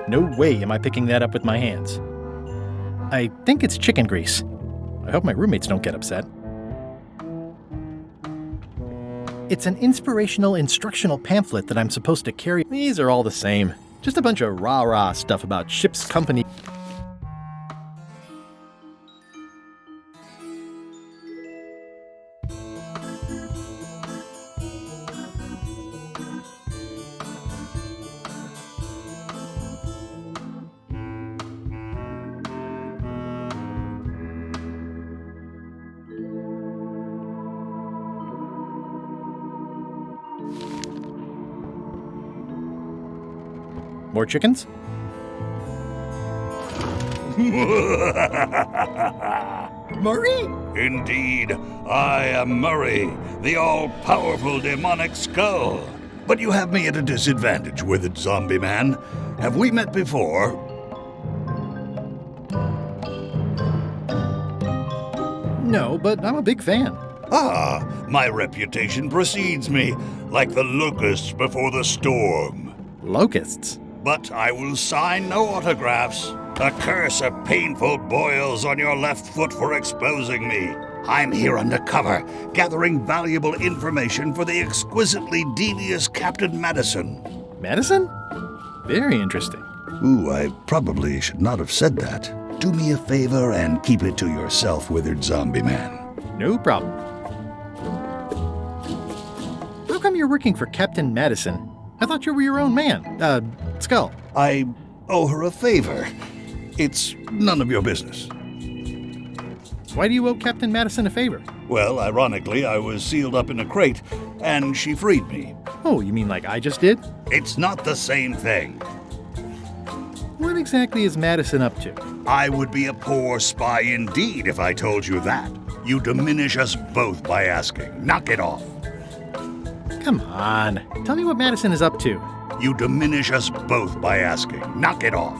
No way am I picking that up with my hands. I think it's chicken grease. I hope my roommates don't get upset. It's an inspirational instructional pamphlet that I'm supposed to carry. These are all the same. Just a bunch of rah-rah stuff about ship's company. More chickens? Murray? Indeed, I am Murray, the all-powerful demonic skull. But you have me at a disadvantage, withered zombie man. Have we met before? No, but I'm a big fan. Ah, my reputation precedes me, like the locusts before the storm. Locusts? But I will sign no autographs. A curse of painful boils on your left foot for exposing me. I'm here undercover, gathering valuable information for the exquisitely devious Captain Madison. Madison? Very interesting. Ooh, I probably should not have said that. Do me a favor and keep it to yourself, withered zombie man. No problem. How come you're working for Captain Madison? I thought you were your own man. Skull. I owe her a favor. It's none of your business. Why do you owe Captain Madison a favor? Well, ironically, I was sealed up in a crate, and she freed me. Oh, you mean like I just did? It's not the same thing. What exactly is Madison up to? I would be a poor spy indeed if I told you that. You diminish us both by asking. Knock it off. Come on. Tell me what Madison is up to. You diminish us both by asking. Knock it off.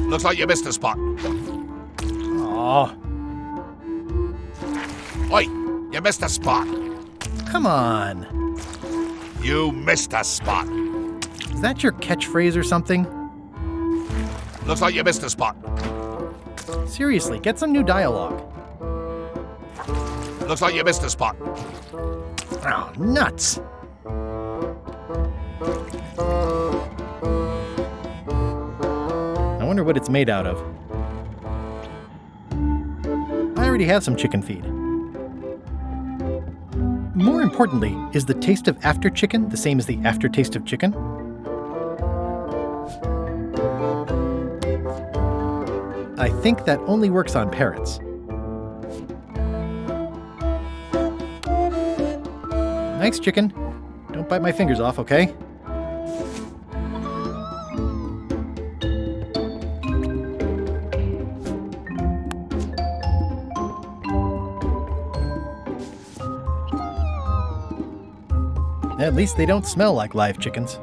Looks like you missed a spot. Aw. Oi, you missed a spot. Come on. You missed a spot. Is that your catchphrase or something? Looks like you missed a spot. Seriously, get some new dialogue. Looks like you missed a spot. Oh, nuts. I wonder what it's made out of. I already have some chicken feed. More importantly, is the taste of after chicken the same as the aftertaste of chicken? I think that only works on parrots. Nice chicken. Don't bite my fingers off, okay? At least they don't smell like live chickens.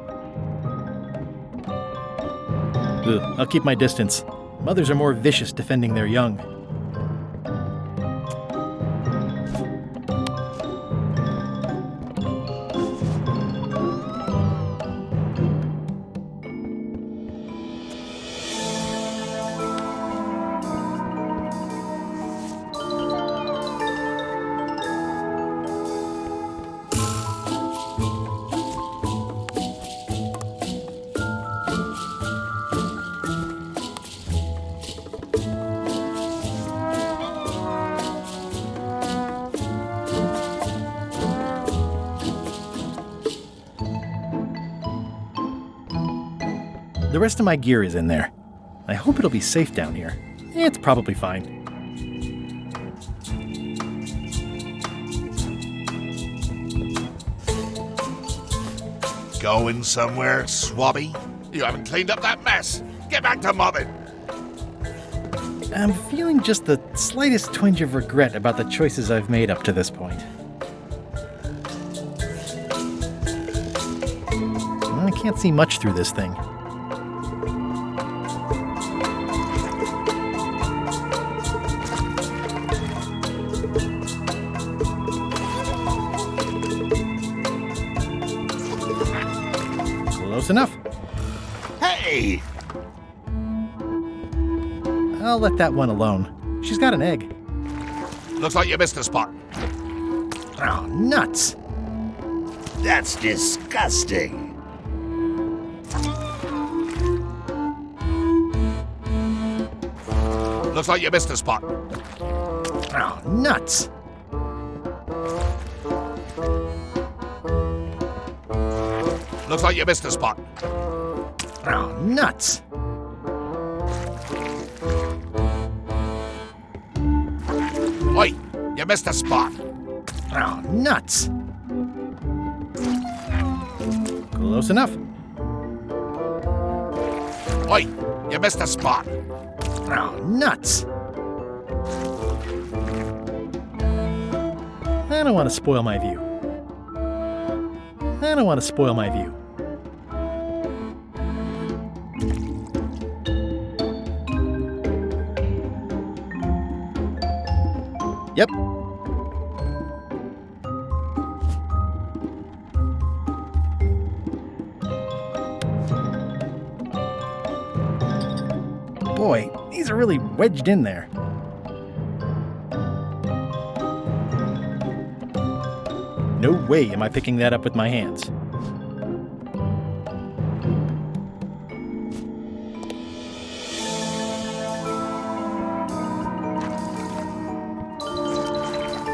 Ugh, I'll keep my distance. Mothers are more vicious defending their young. The rest of my gear is in there. I hope it'll be safe down here. It's probably fine. Going somewhere, swabby? You haven't cleaned up that mess. Get back to mobbing. I'm feeling just the slightest twinge of regret about the choices I've made up to this point. I can't see much through this thing. Close enough. Hey! I'll let that one alone. She's got an egg. Looks like you missed a spot. Oh, nuts! That's disgusting. Looks like you missed a spot. Oh, nuts! Looks like you missed a spot. Oh, nuts! Oi, you missed a spot. Oh, nuts! Close enough. Oi, you missed a spot. Oh, nuts! I don't want to spoil my view. I don't want to spoil my view. Yep. Boy, these are really wedged in there. No way am I picking that up with my hands.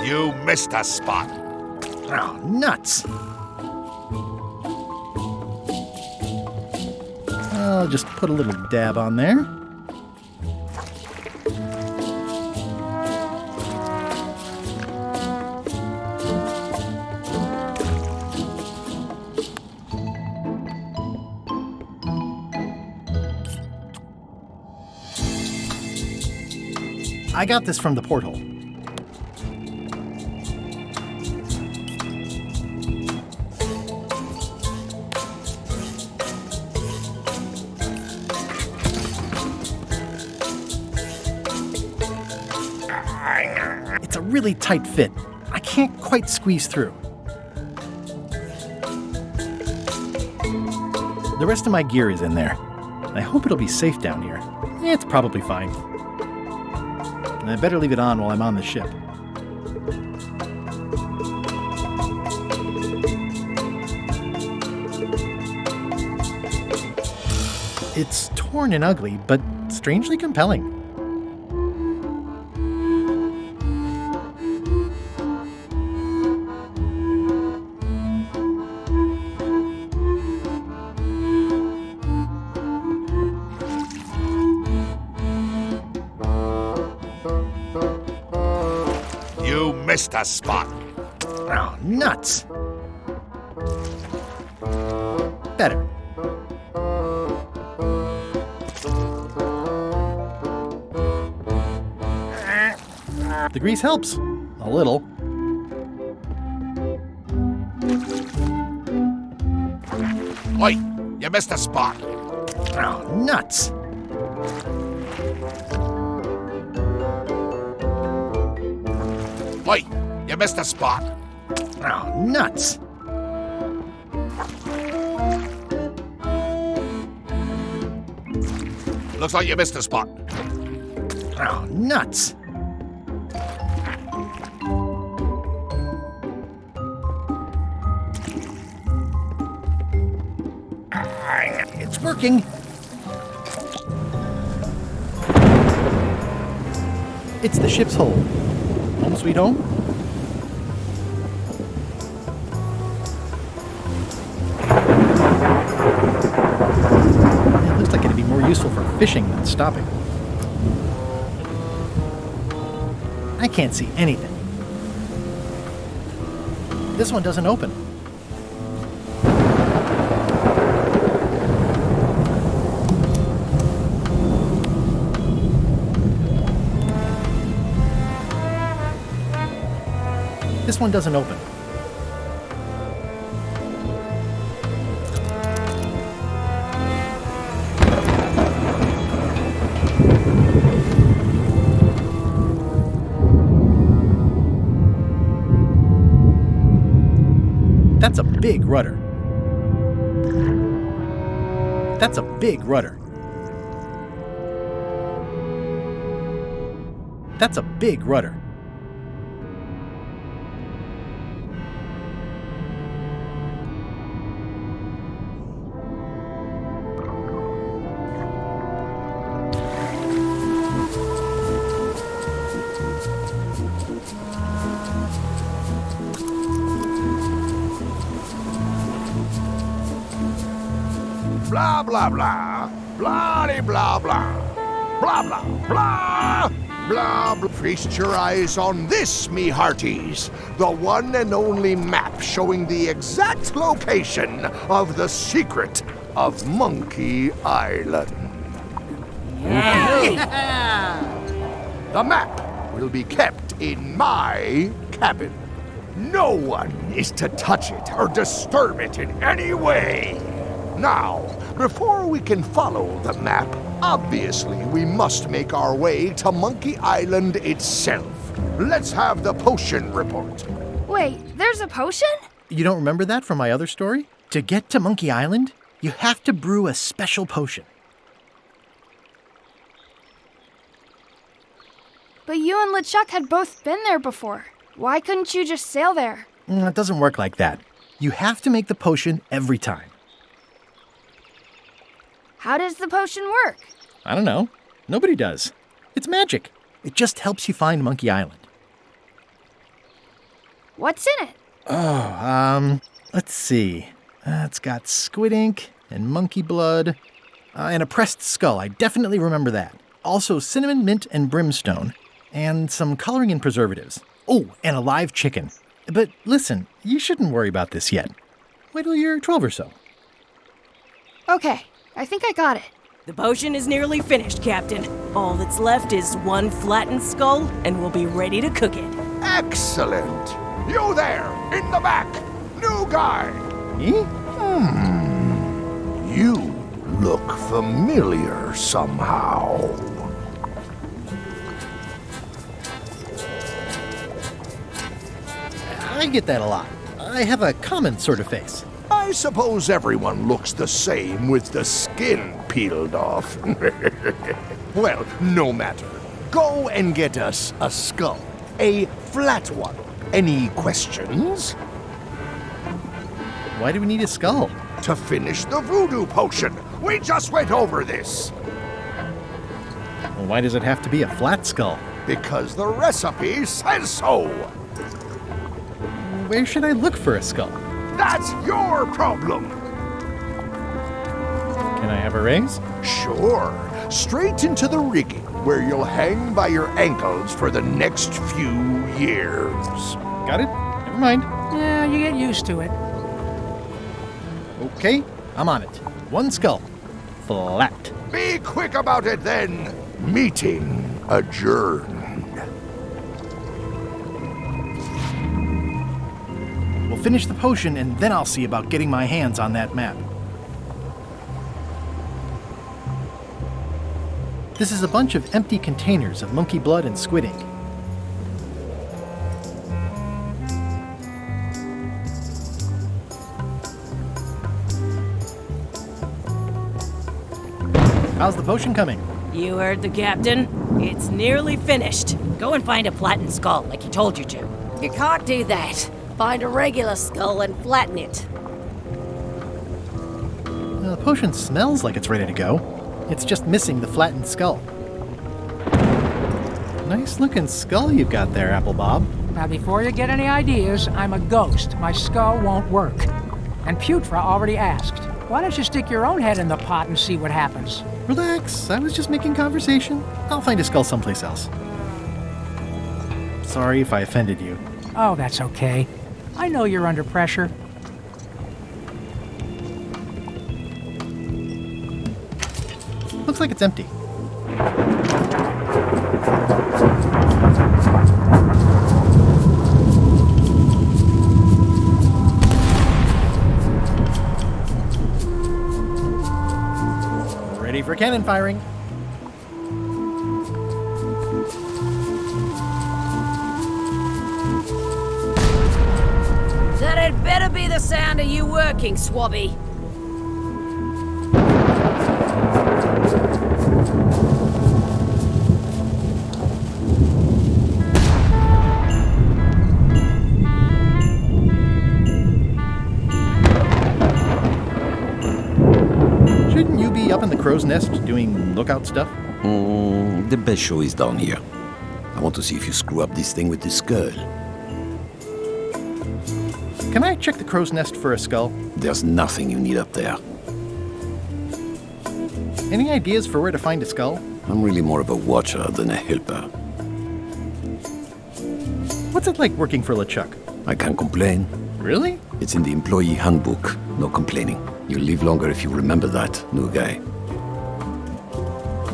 You missed a spot. Oh, nuts! I'll just put a little dab on there. I got this from the porthole. It's a really tight fit. I can't quite squeeze through. The rest of my gear is in there. I hope it'll be safe down here. It's probably fine. I better leave it on while I'm on the ship. It's torn and ugly, but strangely compelling. You missed a spot. Oh, nuts! Better. The grease helps. A little. Oi, you missed a spot. Oh, nuts! Oi, you missed a spot. Oh, nuts! Looks like you missed a spot. Oh, nuts! It's working! It's the ship's hull. Home sweet home? It looks like it'd be more useful for fishing than stopping. I can't see anything. This one doesn't open. This one doesn't open. That's a big rudder. big rudder. That's a big rudder. Blah, blah, blah. Blah, blah, blah. Blah, blah, blah. Blah, blah. Feast your eyes on this, me hearties. The one and only map showing the exact location of the secret of Monkey Island. The map will be kept in my cabin. No one is to touch it or disturb it in any way. Now, before we can follow the map, obviously we must make our way to Monkey Island itself. Let's have the potion report. Wait, there's a potion? You don't remember that from my other story? To get to Monkey Island, you have to brew a special potion. But you and LeChuck had both been there before. Why couldn't you just sail there? It doesn't work like that. You have to make the potion every time. How does the potion work? I don't know. Nobody does. It's magic. It just helps you find Monkey Island. What's in it? Let's see. It's got squid ink and monkey blood and a pressed skull. I definitely remember that. Also cinnamon, mint, and brimstone. And some coloring and preservatives. Oh, and a live chicken. But listen, you shouldn't worry about this yet. Wait till you're 12 or so. Okay, I think I got it. The potion is nearly finished, Captain. All that's left is one flattened skull, and we'll be ready to cook it. Excellent. You there, in the back. New guy. Me? You look familiar somehow. I get that a lot. I have a common sort of face. I suppose everyone looks the same with the skin peeled off. Well, no matter. Go and get us a skull. A flat one. Any questions? Why do we need a skull? To finish the voodoo potion. We just went over this. Well, why does it have to be a flat skull? Because the recipe says so. Where should I look for a skull? That's your problem. Can I have a raise? Sure. Straight into the rigging, where you'll hang by your ankles for the next few years. Got it? Never mind. Yeah, you get used to it. Okay, I'm on it. One skull. Flat. Be quick about it then. Meeting adjourned. We'll finish the potion and then I'll see about getting my hands on that map. This is a bunch of empty containers of monkey blood and squid ink. How's the potion coming? You heard the Captain. It's nearly finished. Go and find a flattened skull, like he told you to. You can't do that. Find a regular skull and flatten it. The potion smells like it's ready to go. It's just missing the flattened skull. Nice looking skull you've got there, Apple Bob. Now, before you get any ideas, I'm a ghost. My skull won't work. And Putra already asked. Why don't you stick your own head in the pot and see what happens? Relax, I was just making conversation. I'll find a skull someplace else. Sorry if I offended you. Oh, that's okay. I know you're under pressure. Looks like it's empty. Ready for cannon firing. That had better be the sound of you working, Swabby. crow's nest doing lookout stuff? The best show is down here. I want to see if you screw up this thing with this girl. Can I check the crow's nest for a skull? There's nothing you need up there. Any ideas for where to find a skull? I'm really more of a watcher than a helper. What's it like working for LeChuck? I can't complain. Really? It's in the employee handbook. No complaining. You'll live longer if you remember that, new guy.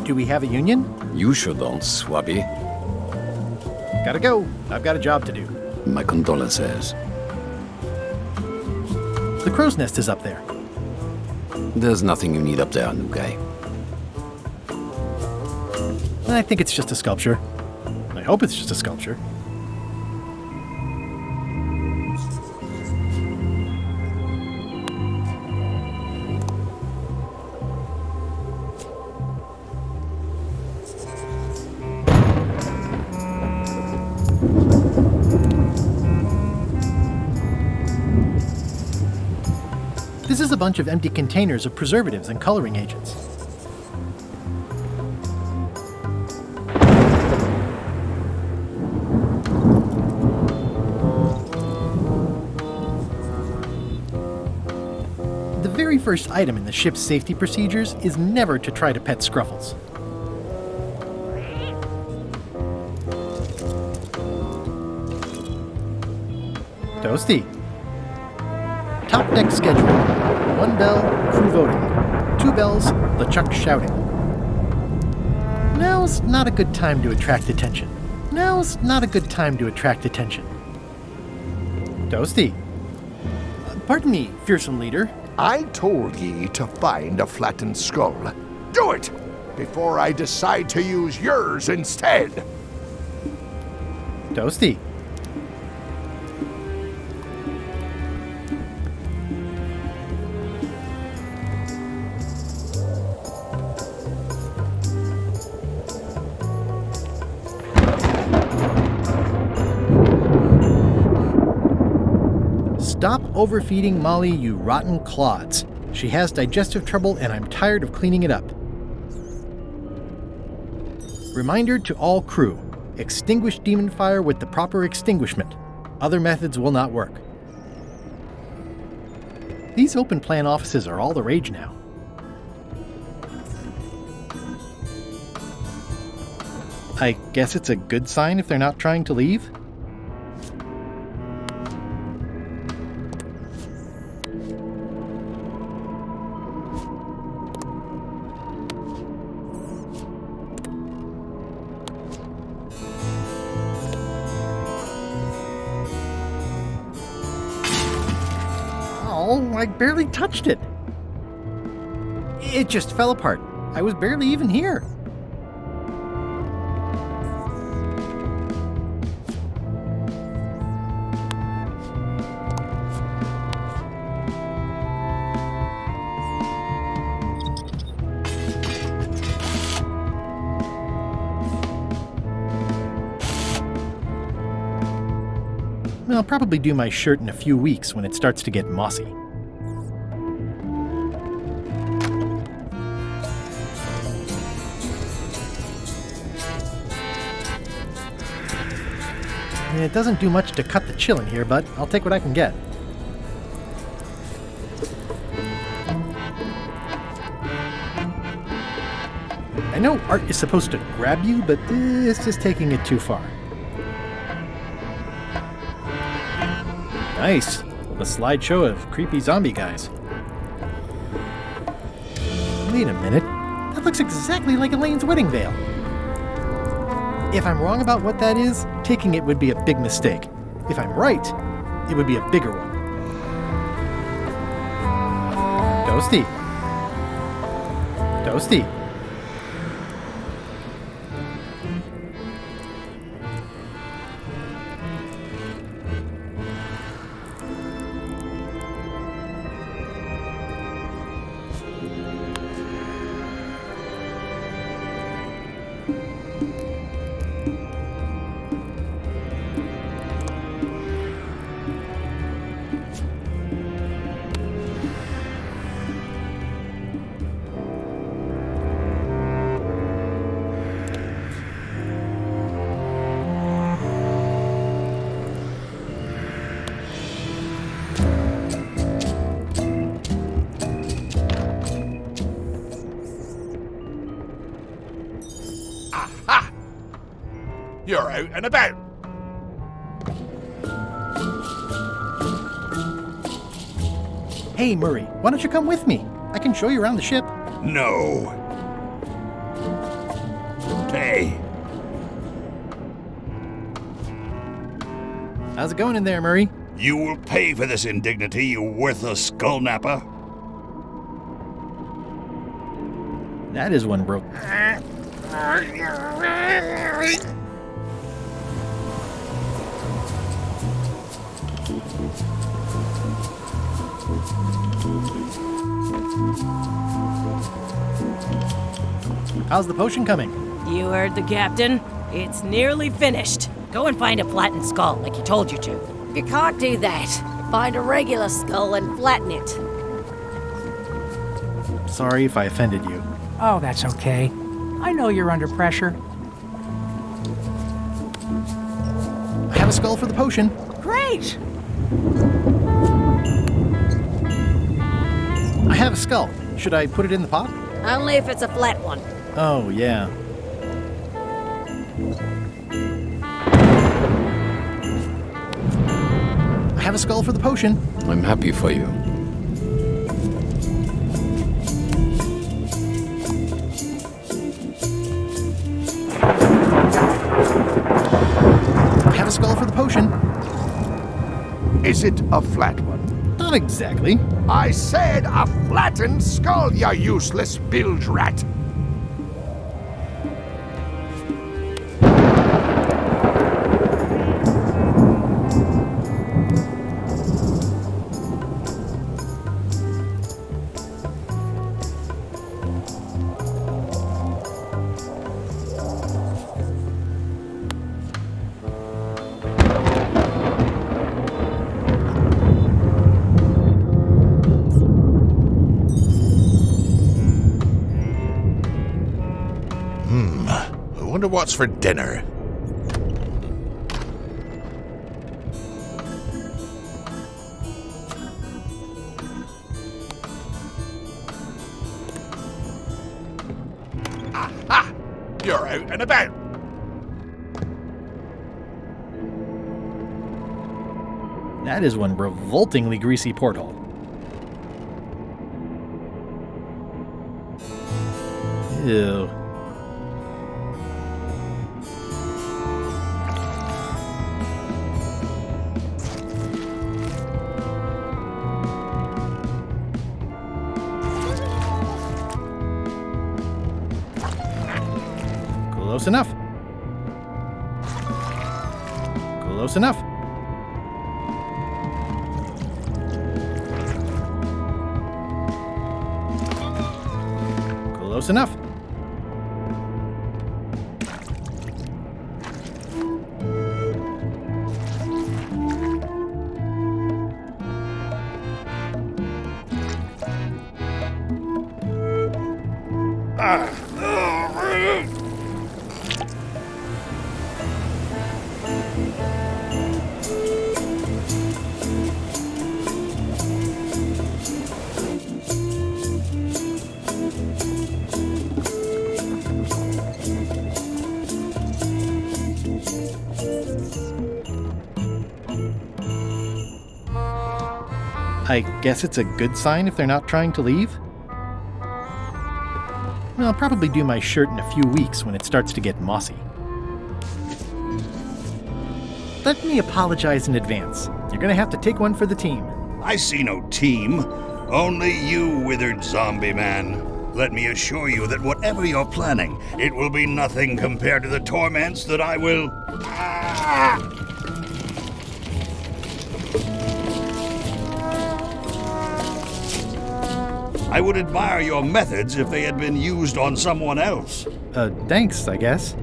Do we have a union? You sure don't, Swabby. Gotta go. I've got a job to do. My condolences. The crow's nest is up there. There's nothing you need up there, new guy. I think it's just a sculpture. I hope it's just a sculpture. This is a bunch of empty containers of preservatives and coloring agents. The very first item in the ship's safety procedures is never to try to pet Scruffles. Toasty. Top deck schedule. 1 bell, crew voting. 2 bells, LeChuck shouting. Now's not a good time to attract attention. Now's not a good time to attract attention. Toasty. Pardon me, fearsome leader. I told ye to find a flattened skull. Do it! Before I decide to use yours instead! Toasty. Stop overfeeding Molly, you rotten clods. She has digestive trouble and I'm tired of cleaning it up. Reminder to all crew. Extinguish demon fire with the proper extinguishment. Other methods will not work. These open plan offices are all the rage now. I guess it's a good sign if they're not trying to leave? Oh, I barely touched it. It just fell apart. I was barely even here. I'll probably do my shirt in a few weeks when it starts to get mossy. It doesn't do much to cut the chill in here, but I'll take what I can get. I know art is supposed to grab you, but this is taking it too far. Nice. A slideshow of creepy zombie guys. Wait a minute. That looks exactly like Elaine's wedding veil. If I'm wrong about what that is, taking it would be a big mistake. If I'm right, it would be a bigger one. Toasty. Toasty. out and about. Hey, Murray, why don't you come with me? I can show you around the ship. No. Hey. How's it going in there, Murray? You will pay for this indignity, you worthless skull napper. That is one broke. How's the potion coming? You heard the captain. It's nearly finished. Go and find a flattened skull like he told you to. If you can't do that, find a regular skull and flatten it. Sorry if I offended you. Oh, that's okay. I know you're under pressure. I have a skull for the potion. Great! I have a skull. Should I put it in the pot? Only if it's a flat one. Oh, yeah. I have a skull for the potion. I'm happy for you. I have a skull for the potion. Is it a flat one? Not exactly. I said a flattened skull, you useless bilge rat. I wonder what's for dinner. Aha! You're out and about. That is one revoltingly greasy porthole. Ew. Close enough. Close enough. Close enough. I guess it's a good sign if they're not trying to leave? Well, I'll probably do my shirt in a few weeks when it starts to get mossy. Let me apologize in advance. You're gonna have to take one for the team. I see no team. Only you, withered zombie man. Let me assure you that whatever you're planning, it will be nothing compared to the torments that I will... I would admire your methods if they had been used on someone else. Thanks, I guess.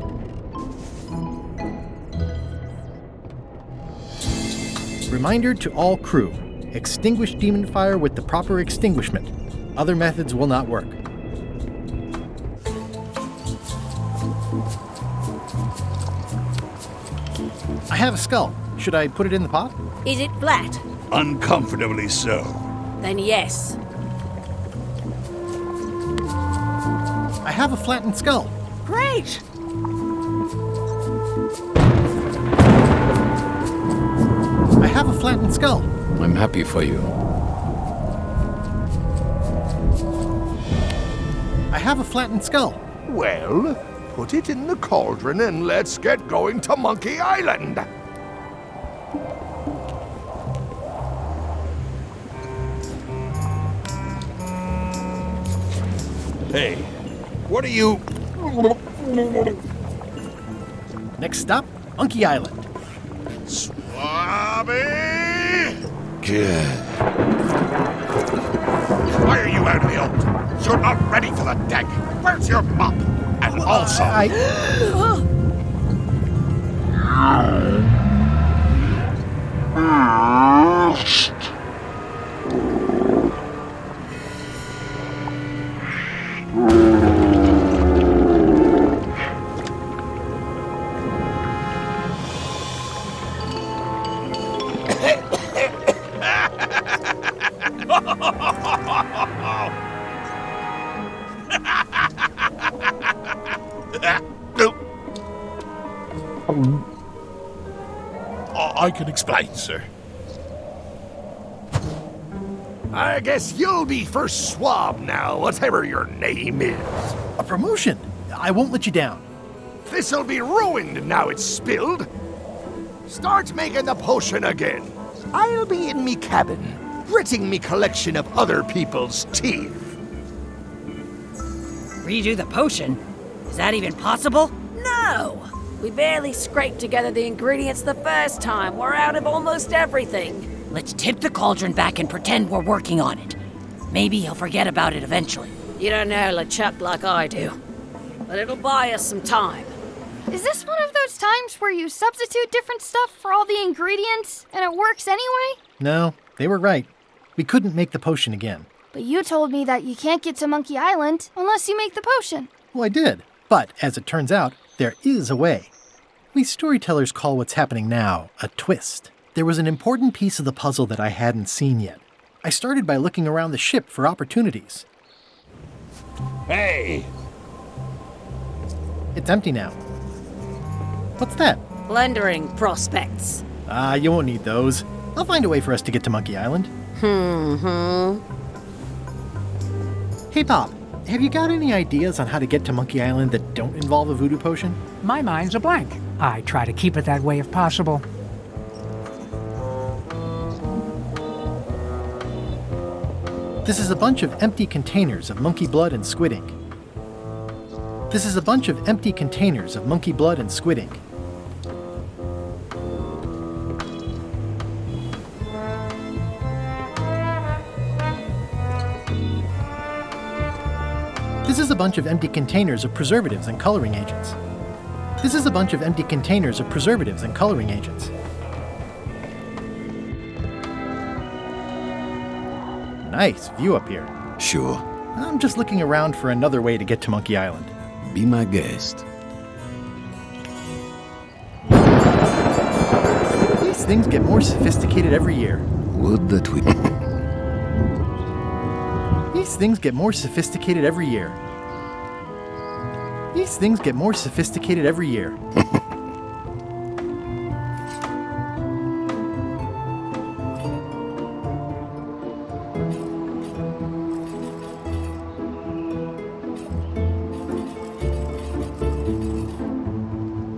Reminder to all crew. Extinguish demon fire with the proper extinguishment. Other methods will not work. I have a skull. Should I put it in the pot? Is it flat? Uncomfortably so. Then yes. I have a flattened skull. Great! flattened skull. I'm happy for you. I have a flattened skull. Well, put it in the cauldron and let's get going to Monkey Island. Hey, what are you... Next stop, Monkey Island. Swabby! Good. Why are you out of the old? You're not ready for the deck. Where's your mop? And also... I can explain, sir. I guess you'll be first swab now, whatever your name is. A promotion. I won't let you down. This'll be ruined now it's spilled. Start making the potion again. I'll be in me cabin, gritting me collection of other people's teeth. Redo the potion? Is that even possible? No! We barely scraped together the ingredients the first time. We're out of almost everything. Let's tip the cauldron back and pretend we're working on it. Maybe he'll forget about it eventually. You don't know LeChuck like I do. But it'll buy us some time. Is this one of those times where you substitute different stuff for all the ingredients and it works anyway? No, they were right. We couldn't make the potion again. But you told me that you can't get to Monkey Island unless you make the potion. Well, I did. But, as it turns out, there is a way. We storytellers call what's happening now a twist. There was an important piece of the puzzle that I hadn't seen yet. I started by looking around the ship for opportunities. Hey! It's empty now. What's that? Plundering prospects. You won't need those. I'll find a way for us to get to Monkey Island. Hey, Bob, have you got any ideas on how to get to Monkey Island that don't involve a voodoo potion? My mind's a blank. I try to keep it that way if possible. This is a bunch of empty containers of monkey blood and squid ink. This is a bunch of empty containers of monkey blood and squid ink. This is a bunch of empty containers of preservatives and coloring agents. This is a bunch of empty containers of preservatives and coloring agents. Nice view up here. Sure. I'm just looking around for another way to get to Monkey Island. Be my guest. These things get more sophisticated every year. Would that we... These things get more sophisticated every year. These things get more sophisticated every year.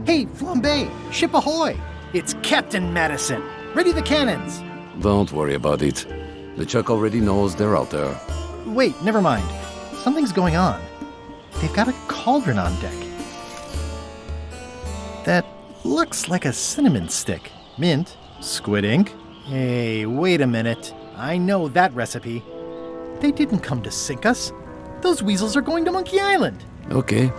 Hey, Flambe! Ship ahoy! It's Captain Madison! Ready the cannons! Don't worry about it. LeChuck already knows they're out there. Wait, never mind. Something's going on. They've got a cauldron on deck. That looks like a cinnamon stick. Mint, squid ink. Hey, wait a minute. I know that recipe. They didn't come to sink us. Those weasels are going to Monkey Island. Okay.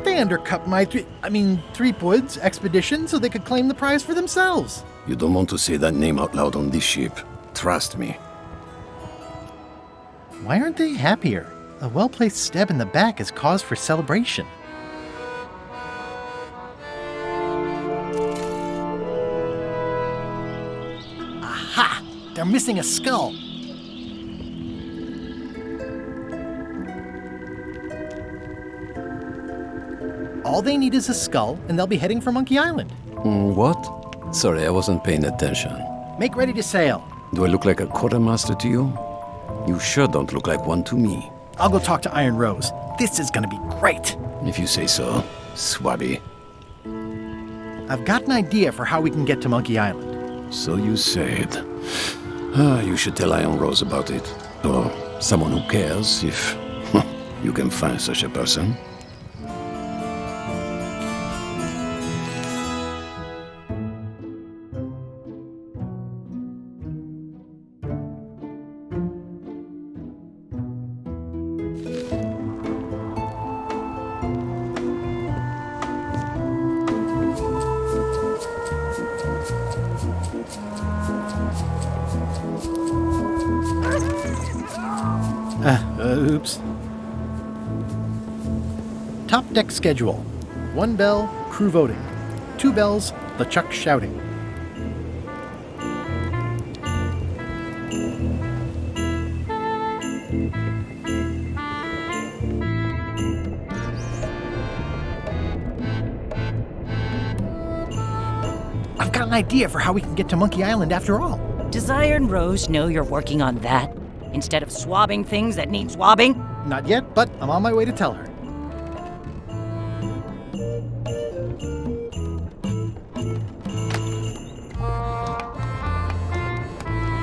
They undercut my Threepwood's expedition so they could claim the prize for themselves. You don't want to say that name out loud on this ship. Trust me. Why aren't they happier? A well-placed stab in the back is cause for celebration. Aha! They're missing a skull. All they need is a skull, and they'll be heading for Monkey Island. What? Sorry, I wasn't paying attention. Make ready to sail. Do I look like a quartermaster to you? You sure don't look like one to me. I'll go talk to Iron Rose. This is gonna be great. If you say so, Swabby. I've got an idea for how we can get to Monkey Island. So you said. You should tell Iron Rose about it. Or someone who cares, if you can find such a person. Oops. Top deck schedule. 1 bell, crew voting. 2 bells, LeChuck shouting. I've got an idea for how we can get to Monkey Island after all. Does Iron Rose know you're working on that? Instead of swabbing things that need swabbing? Not yet, but I'm on my way to tell her.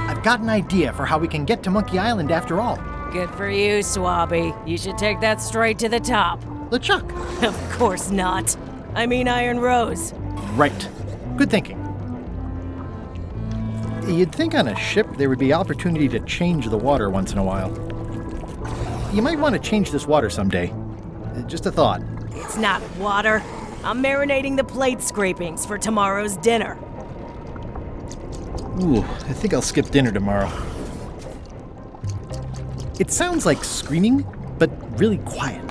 I've got an idea for how we can get to Monkey Island after all. Good for you, Swabby. You should take that straight to the top. LeChuck. Of course not. I mean Iron Rose. Right. Good thinking. You'd think on a ship there would be opportunity to change the water once in a while. You might want to change this water someday. Just a thought. It's not water. I'm marinating the plate scrapings for tomorrow's dinner. Ooh, I think I'll skip dinner tomorrow. It sounds like screaming, but really quiet.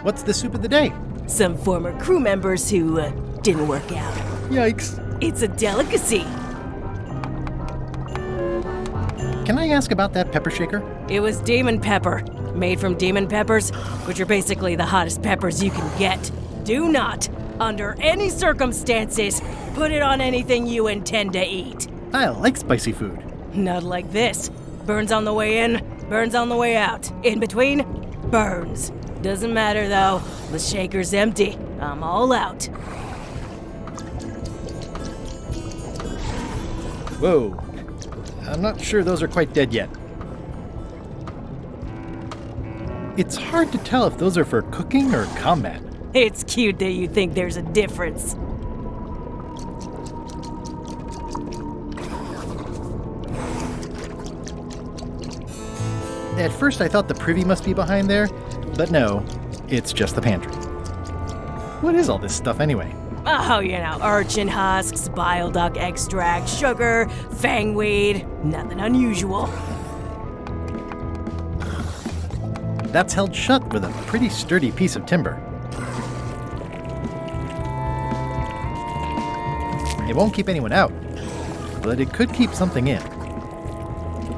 What's the soup of the day? Some former crew members who didn't work out. Yikes. It's a delicacy. Can I ask about that pepper shaker? It was demon pepper, made from demon peppers, which are basically the hottest peppers you can get. Do not, under any circumstances, put it on anything you intend to eat. I like spicy food. Not like this. Burns on the way in, burns on the way out. In between, burns. Doesn't matter though. The shaker's empty. I'm all out. Whoa. I'm not sure those are quite dead yet. It's hard to tell if those are for cooking or combat. It's cute that you think there's a difference. At first I thought the privy must be behind there, but no, it's just the pantry. What is all this stuff anyway? Oh, you know, urchin husks, bile duck extract, sugar, fangweed. Nothing unusual. That's held shut with a pretty sturdy piece of timber. It won't keep anyone out, but it could keep something in.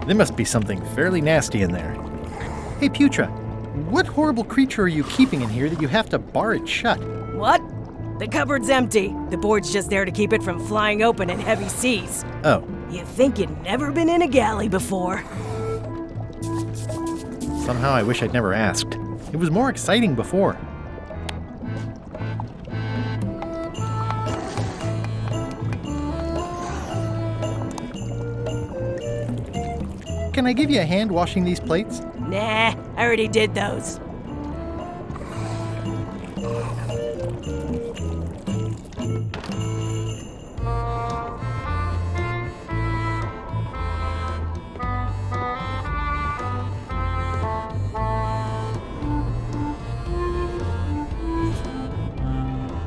There must be something fairly nasty in there. Hey, Putra, what horrible creature are you keeping in here that you have to bar it shut? What? The cupboard's empty. The board's just there to keep it from flying open in heavy seas. Oh. You think you'd never been in a galley before. Somehow I wish I'd never asked. It was more exciting before. Can I give you a hand washing these plates? Nah, I already did those.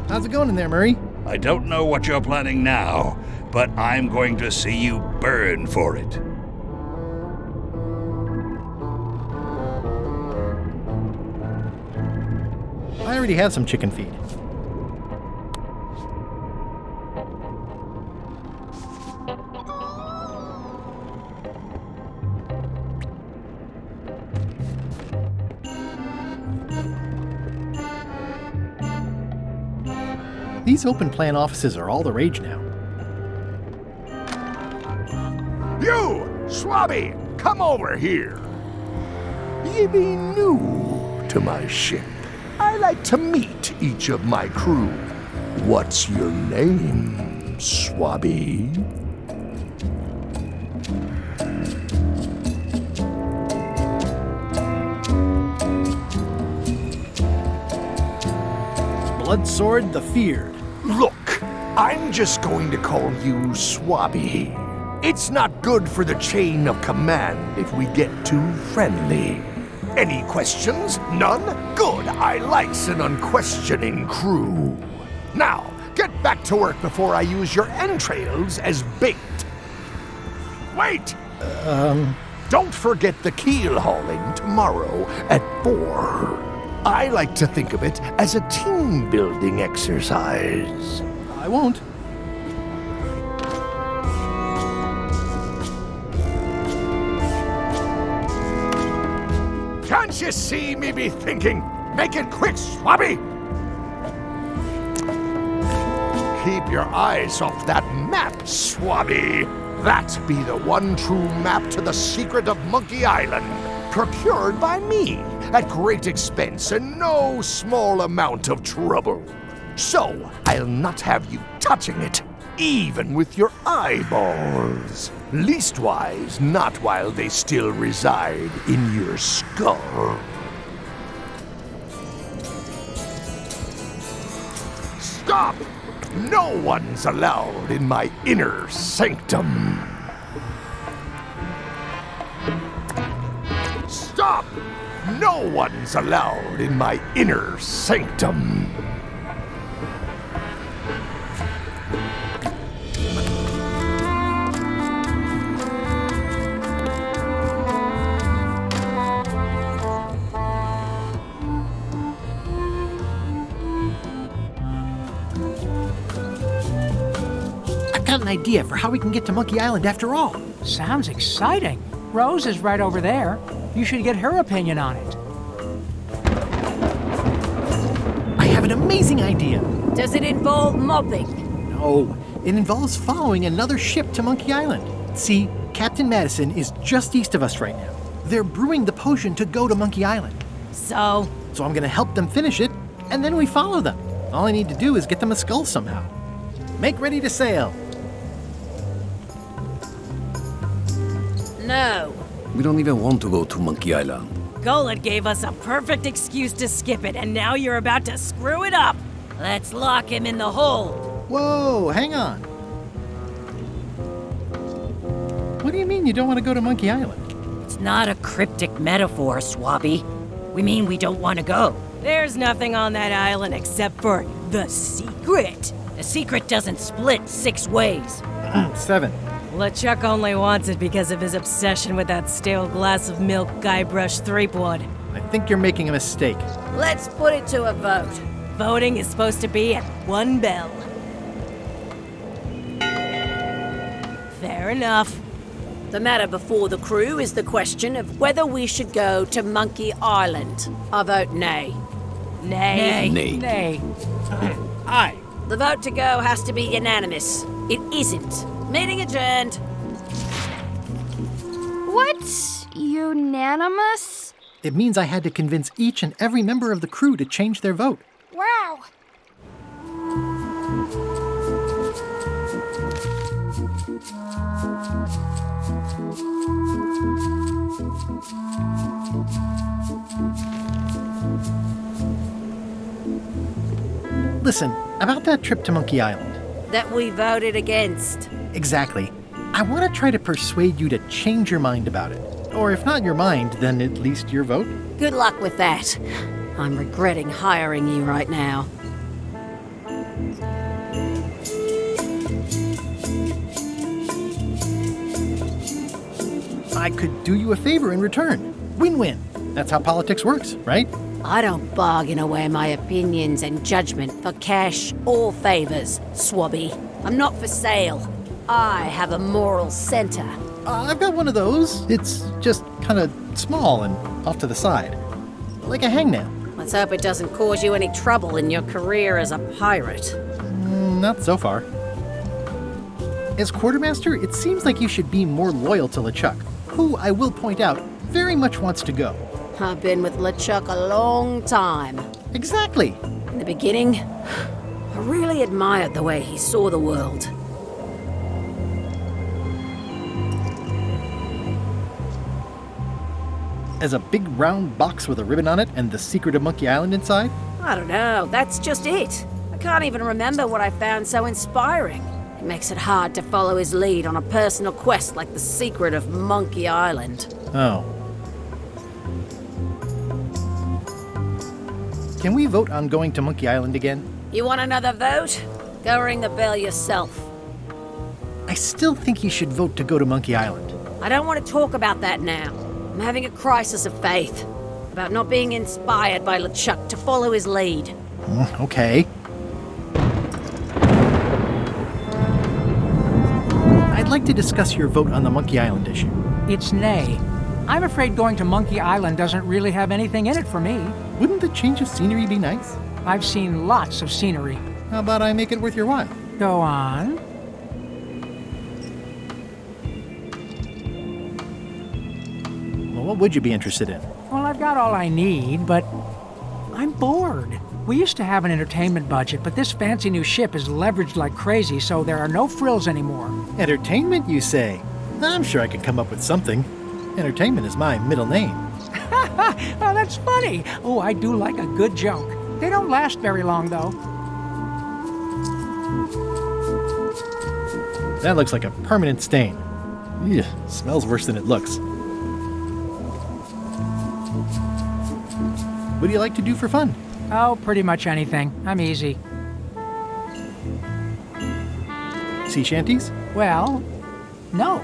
How's it going in there, Murray? I don't know what you're planning now, but I'm going to see you burn for it. I already have some chicken feed. These open plan offices are all the rage now. You, Swabby, come over here. Ye be new to my ship. I like to meet each of my crew. What's your name, Swabby? Bloodsword the Feared. Look, I'm just going to call you Swabby. It's not good for the chain of command if we get too friendly. Any questions? None? Good. I likes an unquestioning crew. Now, get back to work before I use your entrails as bait. Wait! Don't forget the keel hauling tomorrow at 4. I like to think of it as a team-building exercise. I won't. Can't you see me be thinking? Make it quick, Swabby! Keep your eyes off that map, Swabby! That be the one true map to the secret of Monkey Island, procured by me at great expense and no small amount of trouble. So, I'll not have you touching it, even with your eyeballs. Leastwise, not while they still reside in your skull. Stop! No one's allowed in my inner sanctum. Stop! No one's allowed in my inner sanctum. I've got an idea for how we can get to Monkey Island after all. Sounds exciting. Rose is right over there. You should get her opinion on it. I have an amazing idea. Does it involve mobbing? No, it involves following another ship to Monkey Island. See, Captain Madison is just east of us right now. They're brewing the potion to go to Monkey Island. So I'm gonna help them finish it, and then we follow them. All I need to do is get them a skull somehow. Make ready to sail. No. We don't even want to go to Monkey Island. Golan gave us a perfect excuse to skip it, and now you're about to screw it up. Let's lock him in the hole. Whoa, hang on. What do you mean you don't want to go to Monkey Island? It's not a cryptic metaphor, Swabby. We mean we don't want to go. There's nothing on that island except for the secret. The secret doesn't split 6 ways. 7. LeChuck only wants it because of his obsession with that stale glass of milk Guybrush Threepwood. I think you're making a mistake. Let's put it to a vote. Voting is supposed to be at 1 bell. Fair enough. The matter before the crew is the question of whether we should go to Monkey Island. I vote nay. Nay. Nay. Aye. The vote to go has to be unanimous. It isn't. Meeting adjourned. What's unanimous? It means I had to convince each and every member of the crew to change their vote. Wow. Listen, about that trip to Monkey Island. That we voted against. Exactly. I want to try to persuade you to change your mind about it. Or if not your mind, then at least your vote. Good luck with that. I'm regretting hiring you right now. I could do you a favor in return. Win-win. That's how politics works, right? I don't bargain away my opinions and judgment for cash or favors, Swabby. I'm not for sale. I have a moral center. I've got one of those. It's just kind of small and off to the side. Like a hangnail. Let's hope it doesn't cause you any trouble in your career as a pirate. Not so far. As quartermaster, it seems like you should be more loyal to LeChuck, who, I will point out, very much wants to go. I've been with LeChuck a long time. Exactly. In the beginning, I really admired the way he saw the world. As a big round box with a ribbon on it and the secret of Monkey Island inside? I don't know, that's just it. I can't even remember what I found so inspiring. It makes it hard to follow his lead on a personal quest like the secret of Monkey Island. Oh. Can we vote on going to Monkey Island again? You want another vote? Go ring the bell yourself. I still think you should vote to go to Monkey Island. I don't want to talk about that now. I'm having a crisis of faith about not being inspired by LeChuck to follow his lead. Okay. I'd like to discuss your vote on the Monkey Island issue. It's nay. I'm afraid going to Monkey Island doesn't really have anything in it for me. Wouldn't the change of scenery be nice? I've seen lots of scenery. How about I make it worth your while? Go on. Well, what would you be interested in? Well, I've got all I need, but I'm bored. We used to have an entertainment budget, but this fancy new ship is leveraged like crazy, so there are no frills anymore. Entertainment, you say? I'm sure I could come up with something. Entertainment is my middle name. Oh, that's funny. Oh, I do like a good joke. They don't last very long, though. That looks like a permanent stain. Ew, smells worse than it looks. What do you like to do for fun? Oh, pretty much anything. I'm easy. Sea shanties? Well, no.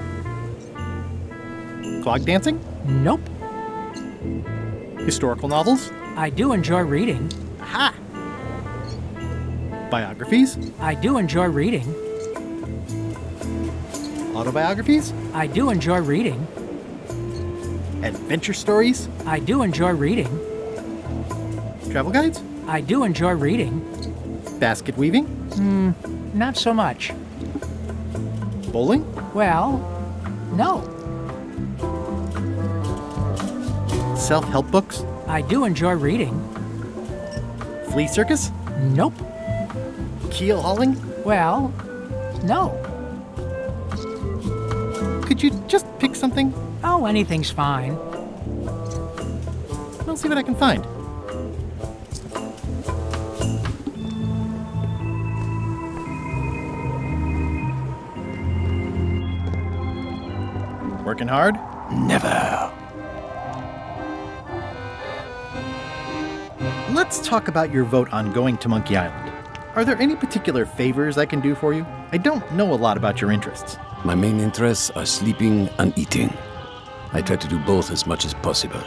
Clog dancing? Nope. Historical novels? I do enjoy reading. Aha! Biographies? I do enjoy reading. Autobiographies? I do enjoy reading. Adventure stories? I do enjoy reading. Travel guides? I do enjoy reading. Basket weaving? Not so much. Bowling? Well, no. Self-help books? I do enjoy reading. Flea circus? Nope. Keel hauling? Well, no. Could you just pick something? Oh, anything's fine. I'll see what I can find. Working hard? Never. Let's talk about your vote on going to Monkey Island. Are there any particular favors I can do for you? I don't know a lot about your interests. My main interests are sleeping and eating. I try to do both as much as possible.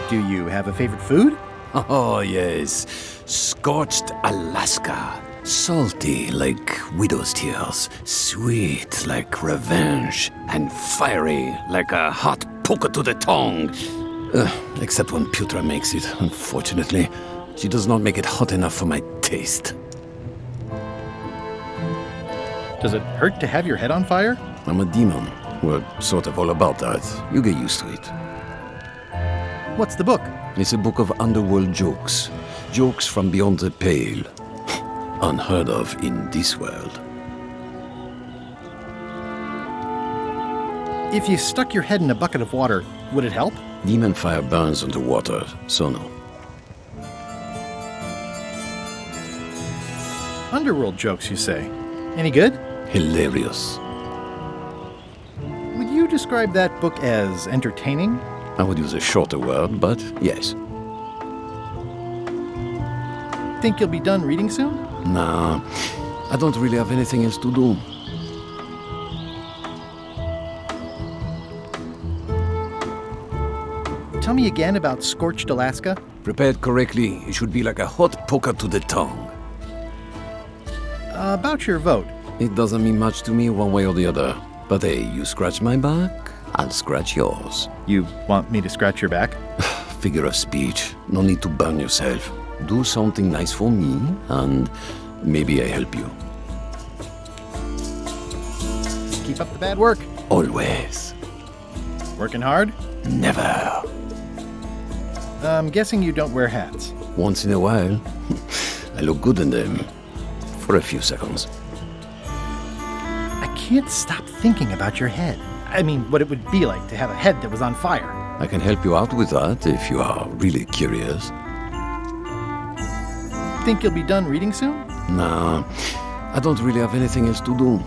Do you have a favorite food? Oh, yes. Scorched Alaska. Salty like widow's tears. Sweet like revenge. And fiery like a hot poker to the tongue. Except when Putra makes it, unfortunately. She does not make it hot enough for my taste. Does it hurt to have your head on fire? I'm a demon. We're sort of all about that. You get used to it. What's the book? It's a book of underworld jokes. Jokes from beyond the pale. Unheard of in this world. If you stuck your head in a bucket of water, would it help? Demon fire burns underwater, so no. Underworld jokes, you say? Any good? Hilarious. Would you describe that book as entertaining? I would use a shorter word, but yes. Think you'll be done reading soon? Nah, I don't really have anything else to do. Tell me again about Scorched Alaska. Prepared correctly, it should be like a hot poker to the tongue. About your vote. It doesn't mean much to me one way or the other. But hey, you scratch my back, I'll scratch yours. You want me to scratch your back? Figure of speech. No need to burn yourself. do something nice for me, and maybe I help you. Keep up the bad work. Always. Working hard? Never. I'm guessing you don't wear hats. Once in a while, I look good in them. For a few seconds. I can't stop thinking about your head. I mean, what it would be like to have a head that was on fire. I can help you out with that if you are really curious. Think you'll be done reading soon? Nah, I don't really have anything else to do.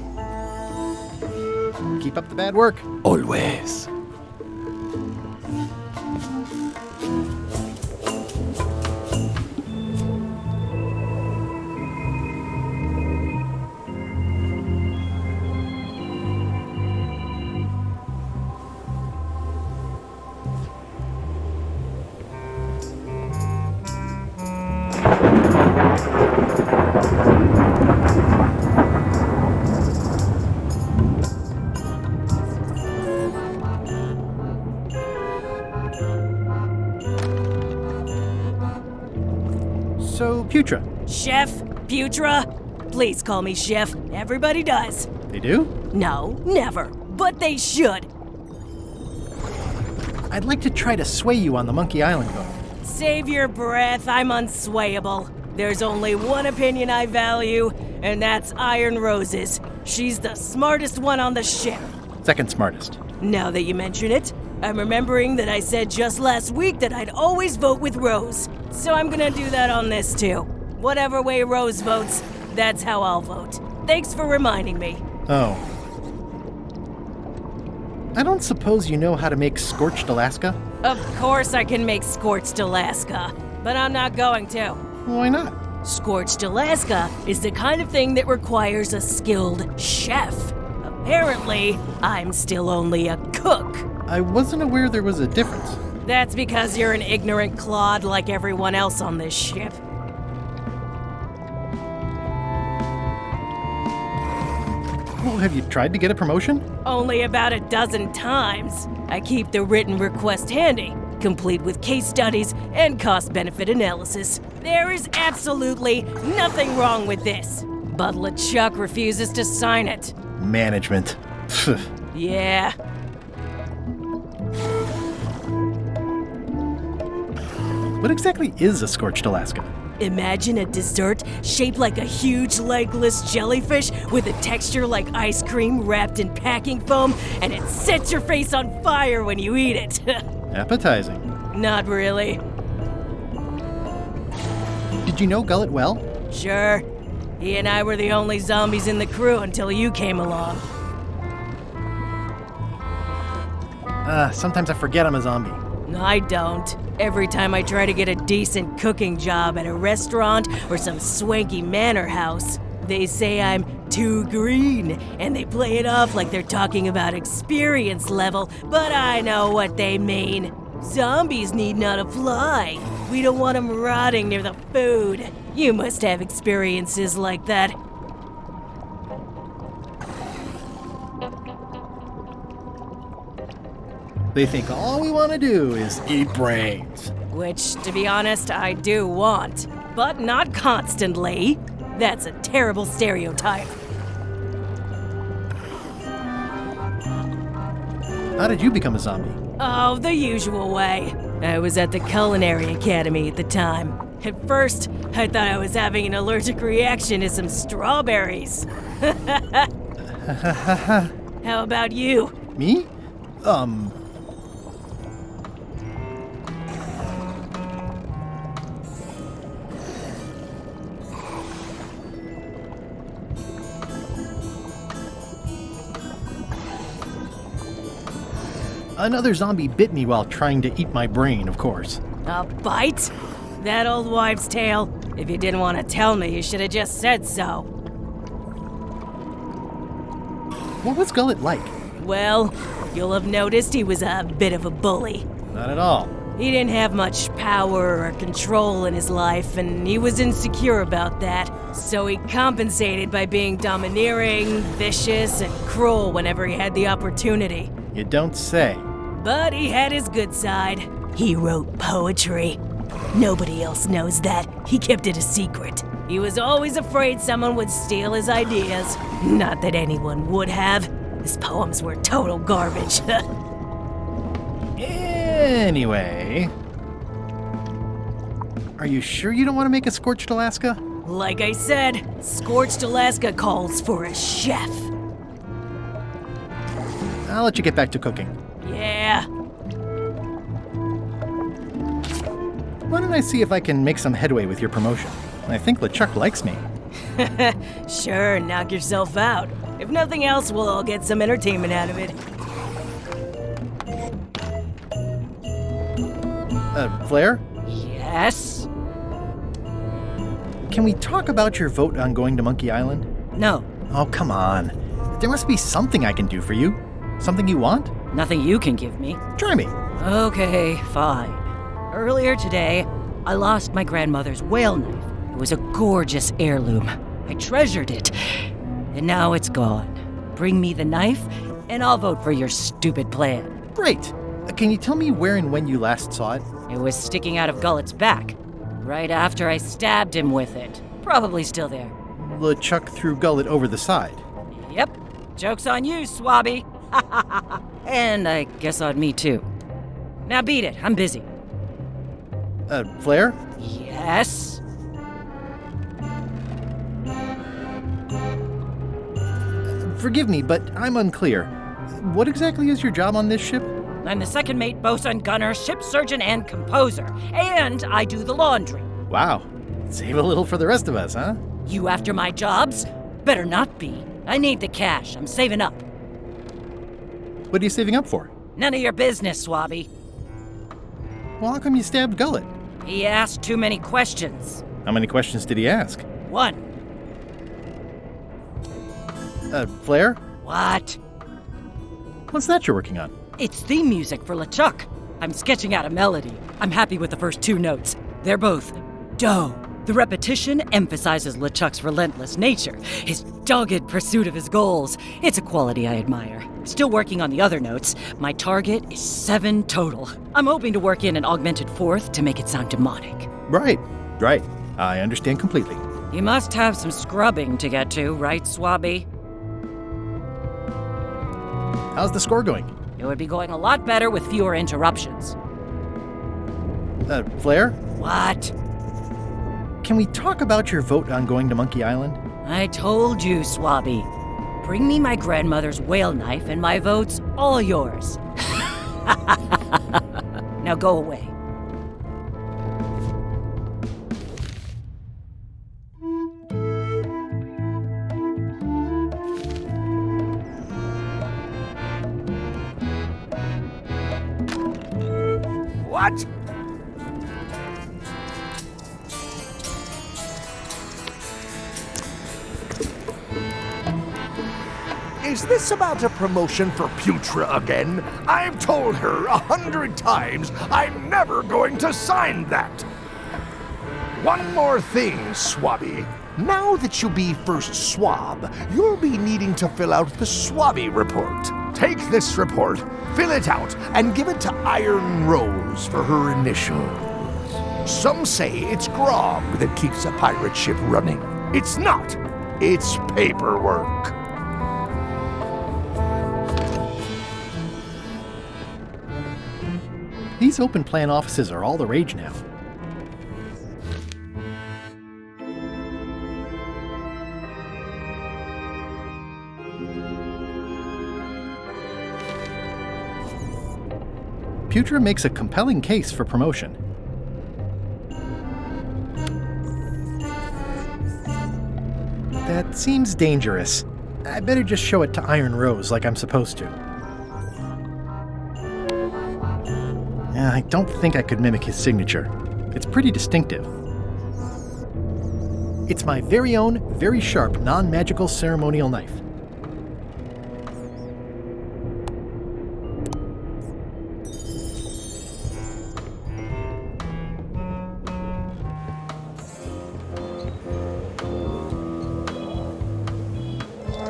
Keep up the bad work. Always. So, Putra. Chef? Putra? Please call me Chef. Everybody does. They do? No, never. But they should. I'd like to try to sway you on the Monkey Island boat. Save your breath, I'm unswayable. There's only one opinion I value, and that's Iron Rose's. She's the smartest one on the ship. Second smartest. Now that you mention it, I'm remembering that I said just last week that I'd always vote with Rose. So I'm gonna do that on this too. Whatever way Rose votes, that's how I'll vote. Thanks for reminding me. Oh. I don't suppose you know how to make scorched Alaska? Of course I can make scorched Alaska, but I'm not going to. Why not? Scorched Alaska is the kind of thing that requires a skilled chef. Apparently, I'm still only a cook. I wasn't aware there was a difference. That's because you're an ignorant clod like everyone else on this ship. Well, have you tried to get a promotion? Only about a dozen times. I keep the written request handy, complete with case studies and cost-benefit analysis. There is absolutely nothing wrong with this. But LeChuck refuses to sign it. Management. Yeah. What exactly is a scorched Alaska? Imagine a dessert shaped like a huge legless jellyfish with a texture like ice cream wrapped in packing foam, and it sets your face on fire when you eat it. Appetizing. Not really. Did you know Gullet well? Sure. He and I were the only zombies in the crew until you came along. Sometimes I forget I'm a zombie. I don't. Every time I try to get a decent cooking job at a restaurant or some swanky manor house, they say I'm too green, and they play it off like they're talking about experience level, but I know what they mean. Zombies need not apply. We don't want them rotting near the food. You must have experiences like that. They think all we want to do is eat brains. Which, to be honest, I do want. But not constantly. That's a terrible stereotype. How did you become a zombie? Oh, the usual way. I was at the Culinary Academy at the time. At first, I thought I was having an allergic reaction to some strawberries. How about you? Me? Another zombie bit me while trying to eat my brain, of course. A bite? That old wives' tale. If you didn't want to tell me, you should have just said so. What was Gullet like? Well, you'll have noticed he was a bit of a bully. Not at all. He didn't have much power or control in his life, and he was insecure about that. So he compensated by being domineering, vicious, and cruel whenever he had the opportunity. You don't say. But he had his good side. He wrote poetry. Nobody else knows that. He kept it a secret. He was always afraid someone would steal his ideas. Not that anyone would have. His poems were total garbage. Anyway... Are you sure you don't want to make a Scorched Alaska? Like I said, Scorched Alaska calls for a chef. I'll let you get back to cooking. Yeah. Why don't I see if I can make some headway with your promotion? I think LeChuck likes me. Sure, knock yourself out. If nothing else, we'll all get some entertainment out of it. Flair? Yes? Can we talk about your vote on going to Monkey Island? No, Oh, come on. There must be something I can do for you. Something you want? nothing you can give me. Try me. Okay, fine. Earlier today, I lost my grandmother's whale knife. It was a gorgeous heirloom. I treasured it. And now it's gone. Bring me the knife, and I'll vote for your stupid plan. Great. Can you tell me where and when you last saw it? It was sticking out of Gullet's back, right after I stabbed him with it. Probably still there. LeChuck threw Gullet over the side. Yep. Joke's on you, Swabby. And I guess on me, too. Now beat it. I'm busy. Flair? Yes? Forgive me, but I'm unclear. What exactly is your job on this ship? I'm the second mate, bosun, gunner, ship surgeon, and composer. And I do the laundry. Wow. Save a little for the rest of us, huh? You after my jobs? Better not be. I need the cash. I'm saving up. What are you saving up for? None of your business, Swabby. Well, how come you stabbed Gullet? He asked too many questions. How many questions did he ask? One. Flair? What? What's that you're working on? It's theme music for LeChuck. I'm sketching out a melody. I'm happy with the first two notes. They're both do. The repetition emphasizes LeChuck's relentless nature, his dogged pursuit of his goals. It's a quality I admire. Still working on the other notes. My target is 7 total. I'm hoping to work in an augmented fourth to make it sound demonic. Right. I understand completely. You must have some scrubbing to get to, right, Swabby? How's the score going? It would be going a lot better with fewer interruptions. Flair? What? Can we talk about your vote on going to Monkey Island? I told you, Swabby. Bring me my grandmother's whale knife and my vote's all yours. Now go away. What? Is this about a promotion for Putra again? I've told her 100 times I'm never going to sign that. One more thing, Swabby. Now that you'll be first swab, you'll be needing to fill out the Swabby report. Take this report, fill it out, and give it to Iron Rose for her initials. Some say it's grog that keeps a pirate ship running. It's not. It's paperwork. These open plan offices are all the rage now. Putra makes a compelling case for promotion. That seems dangerous. I better just show it to Iron Rose like I'm supposed to. I don't think I could mimic his signature. It's pretty distinctive. It's my very own, very sharp, non-magical ceremonial knife.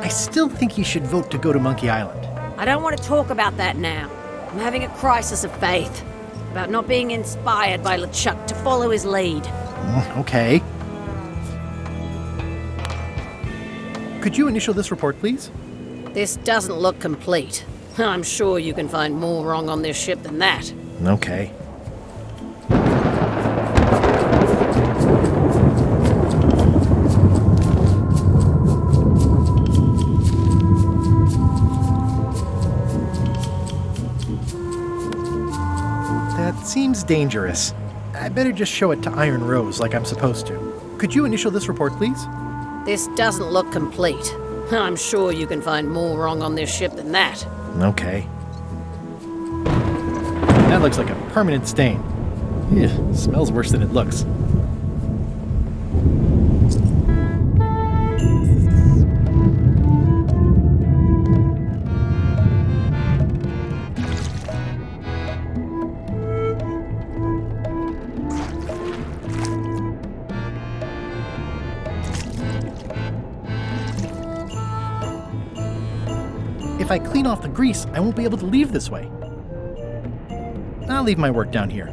I still think you should vote to go to Monkey Island. I don't want to talk about that now. I'm having a crisis of faith. about not being inspired by LeChuck to follow his lead. Okay. Could you initial this report, please? This doesn't look complete. I'm sure you can find more wrong on this ship than that. Okay. That seems dangerous. I better just show it to Iron Rose like I'm supposed to. Could you initial this report, please? This doesn't look complete. I'm sure you can find more wrong on this ship than that. Okay. That looks like a permanent stain. Ew, smells worse than it looks. If I clean off the grease, I won't be able to leave this way. I'll leave my work down here.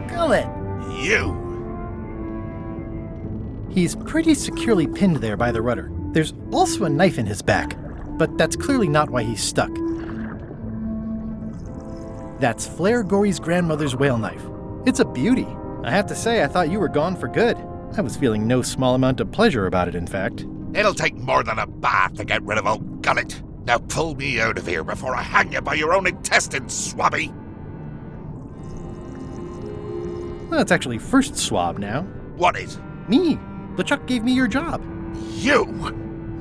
Gullet! You! He's pretty securely pinned there by the rudder. There's also a knife in his back, but that's clearly not why he's stuck. That's Flair Gory's grandmother's whale knife. It's a beauty. I have to say, I thought you were gone for good. I was feeling no small amount of pleasure about it, in fact. It'll take more than a bath to get rid of old Gullet. Now pull me out of here before I hang you by your own intestines, Swabby. Well, it's actually first swab now. What is? Me. LeChuck gave me your job. You?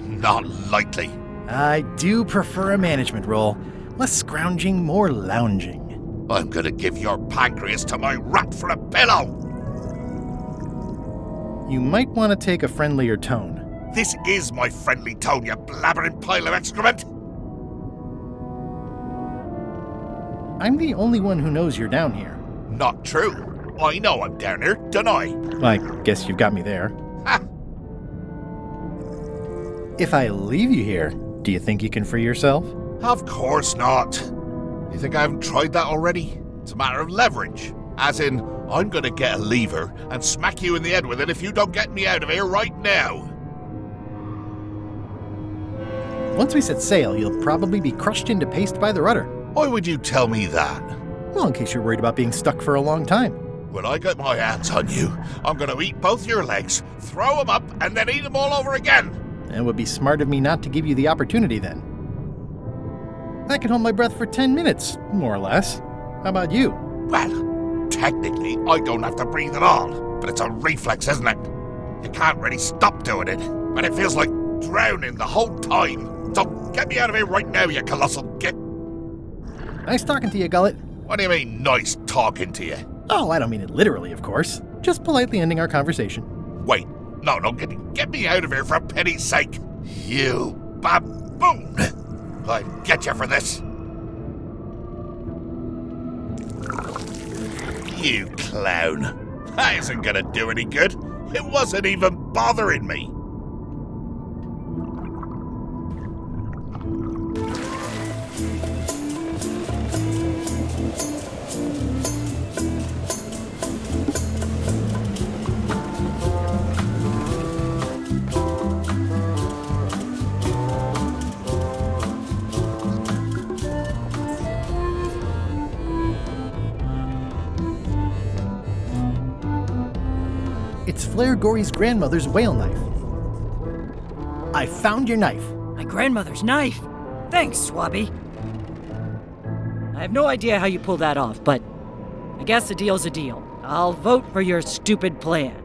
Not likely. I do prefer a management role. Less scrounging, more lounging. I'm gonna give your pancreas to my rat for a pillow! You might want to take a friendlier tone. This is my friendly tone, you blabbering pile of excrement! I'm the only one who knows you're down here. Not true. I know I'm down here, don't I? I guess you've got me there. Ha! If I leave you here, do you think you can free yourself? Of course not. You think I haven't tried that already? It's a matter of leverage. As in, I'm gonna get a lever and smack you in the head with it if you don't get me out of here right now. Once we set sail, you'll probably be crushed into paste by the rudder. Why would you tell me that? Well, in case you're worried about being stuck for a long time. When I get my hands on you, I'm gonna eat both your legs, throw them up, and then eat them all over again. It would be smart of me not to give you the opportunity then. I can hold my breath for 10 minutes, more or less. How about you? Well, technically, I don't have to breathe at all, but it's a reflex, isn't it? You can't really stop doing it, but it feels like drowning the whole time. So get me out of here right now, you colossal git. Nice talking to you, Gullet. What do you mean, nice talking to you? Oh, I don't mean it literally, of course. Just politely ending our conversation. Wait, no, get me out of here for pity's sake. You baboon! I'll get you for this. You clown. That isn't gonna do any good. It wasn't even bothering me. It's Flair Gory's grandmother's whale knife. I found your knife. My grandmother's knife? Thanks, Swabby. I have no idea how you pulled that off, but I guess a deal's a deal. I'll vote for your stupid plan.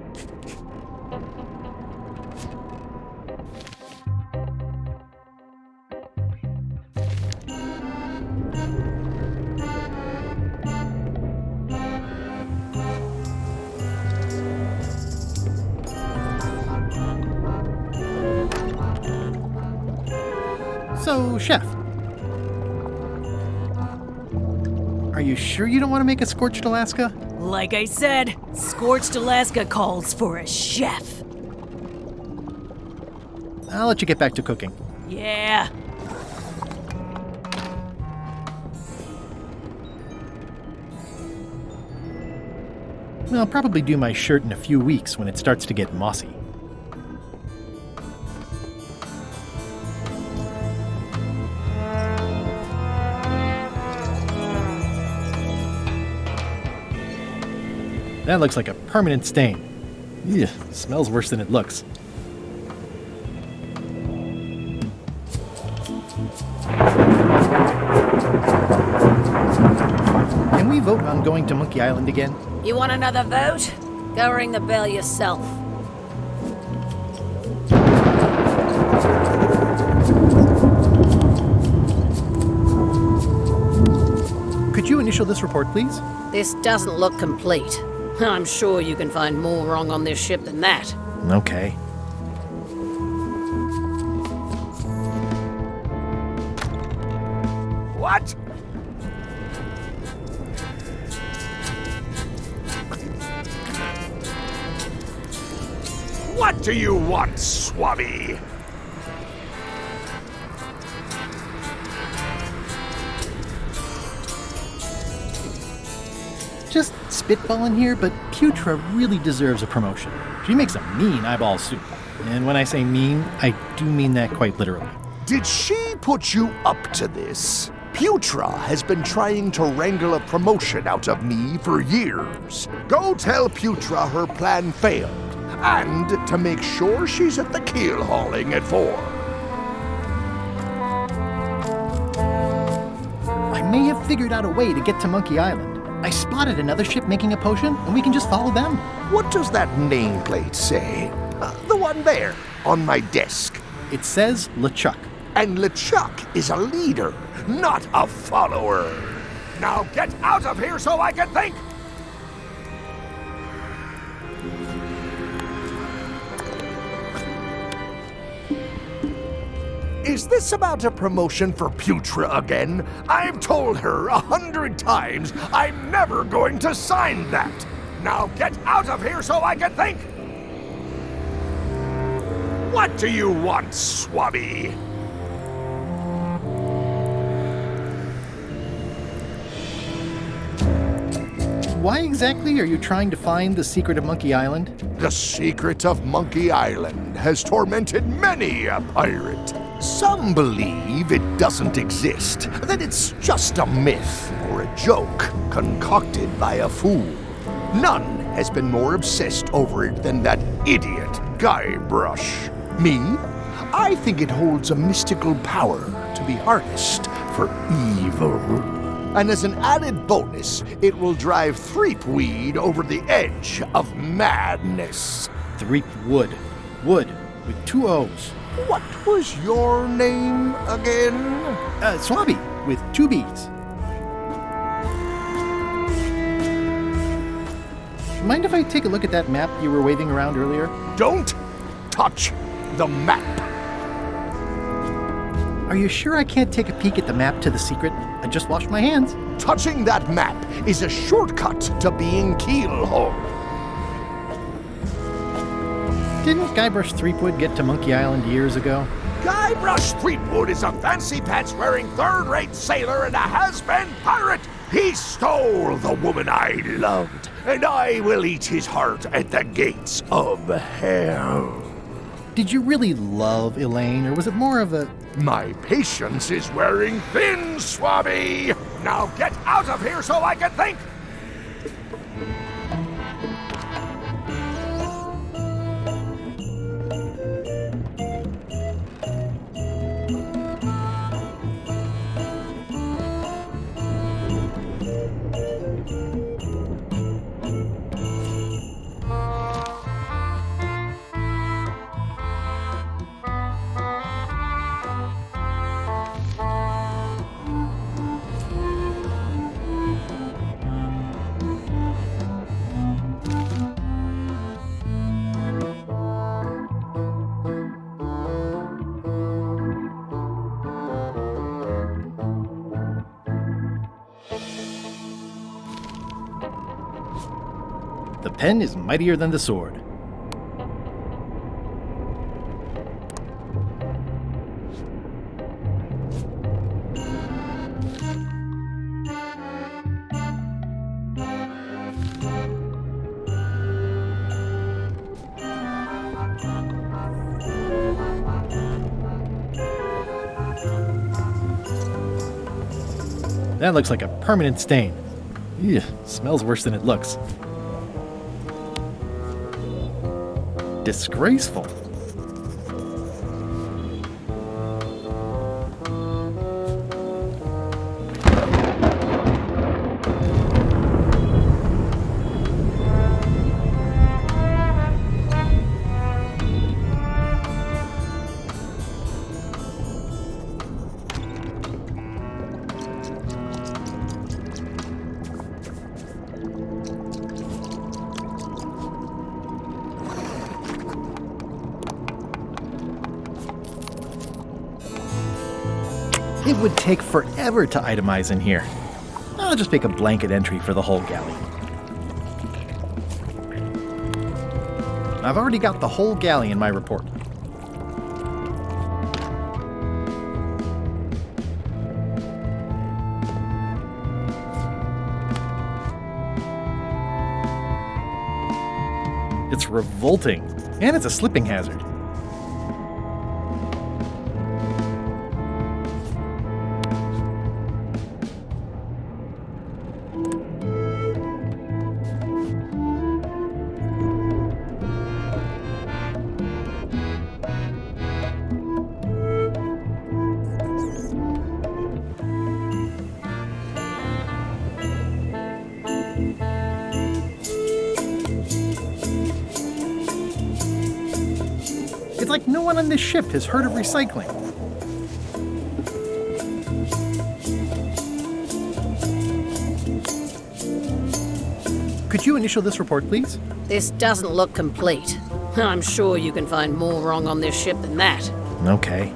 So, Chef, are you sure you don't want to make a scorched Alaska? Like I said, Scorched Alaska calls for a chef. I'll let you get back to cooking. Yeah. I'll probably do my shirt in a few weeks when it starts to get mossy. That looks like a permanent stain. Ugh, smells worse than it looks. Can we vote on going to Monkey Island again? You want another vote? Go ring the bell yourself. Could you initial this report, please? This doesn't look complete. I'm sure you can find more wrong on this ship than that. Okay. What? What do you want, Swabby? Just spitballing here, but Putra really deserves a promotion. She makes a mean eyeball soup. And when I say mean, I do mean that quite literally. Did she put you up to this? Putra has been trying to wrangle a promotion out of me for years. Go tell Putra her plan failed, and to make sure she's at the keel hauling at 4. I may have figured out a way to get to Monkey Island. I spotted another ship making a potion, and we can just follow them. What does that nameplate say? The one there, on my desk. It says LeChuck. And LeChuck is a leader, not a follower. Now get out of here so I can think! Is this about a promotion for Putra again? I've told her 100 times I'm never going to sign that. Now get out of here so I can think! What do you want, Swabby? Why exactly are you trying to find the secret of Monkey Island? The secret of Monkey Island has tormented many a pirate. Some believe it doesn't exist, that it's just a myth or a joke concocted by a fool. None has been more obsessed over it than that idiot Guybrush. Me? I think it holds a mystical power to be harnessed for evil. And as an added bonus, it will drive Threepweed over the edge of madness. Threepwood. Wood, with 2 O's. What was your name again? Swabby, with 2 B's. Mind if I take a look at that map you were waving around earlier? Don't touch the map. Are you sure I can't take a peek at the map to the secret? I just washed my hands. Touching that map is a shortcut to being keel-hauled. Didn't Guybrush Threepwood get to Monkey Island years ago? Guybrush Threepwood is a fancy pants-wearing third-rate sailor and a has-been pirate. He stole the woman I loved, and I will eat his heart at the gates of hell. Did you really love Elaine, or was it more of a... My patience is wearing thin, Swabby! Now get out of here so I can think! The pen is mightier than the sword. That looks like a permanent stain. Ew, smells worse than it looks. Disgraceful. It would take forever to itemize in here. I'll just make a blanket entry for the whole galleon. I've already got the whole galley in my report. It's revolting, and it's a slipping hazard. It's like no one on this ship has heard of recycling. Could you initial this report, please? This doesn't look complete. I'm sure you can find more wrong on this ship than that. Okay.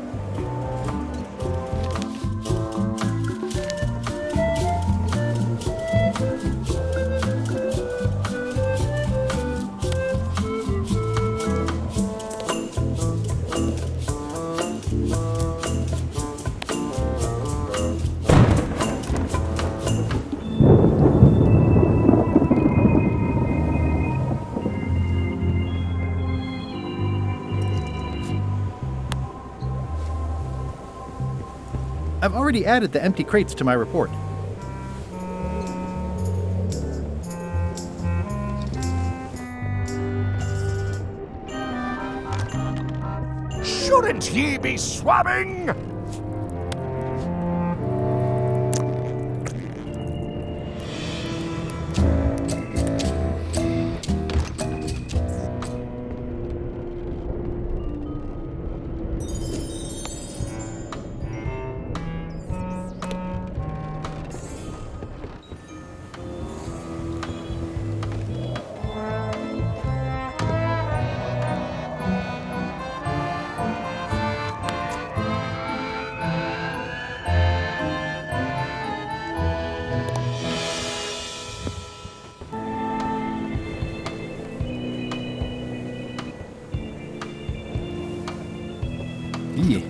I've already added the empty crates to my report. Shouldn't ye be swabbing?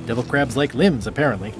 Devil crabs like limbs, apparently.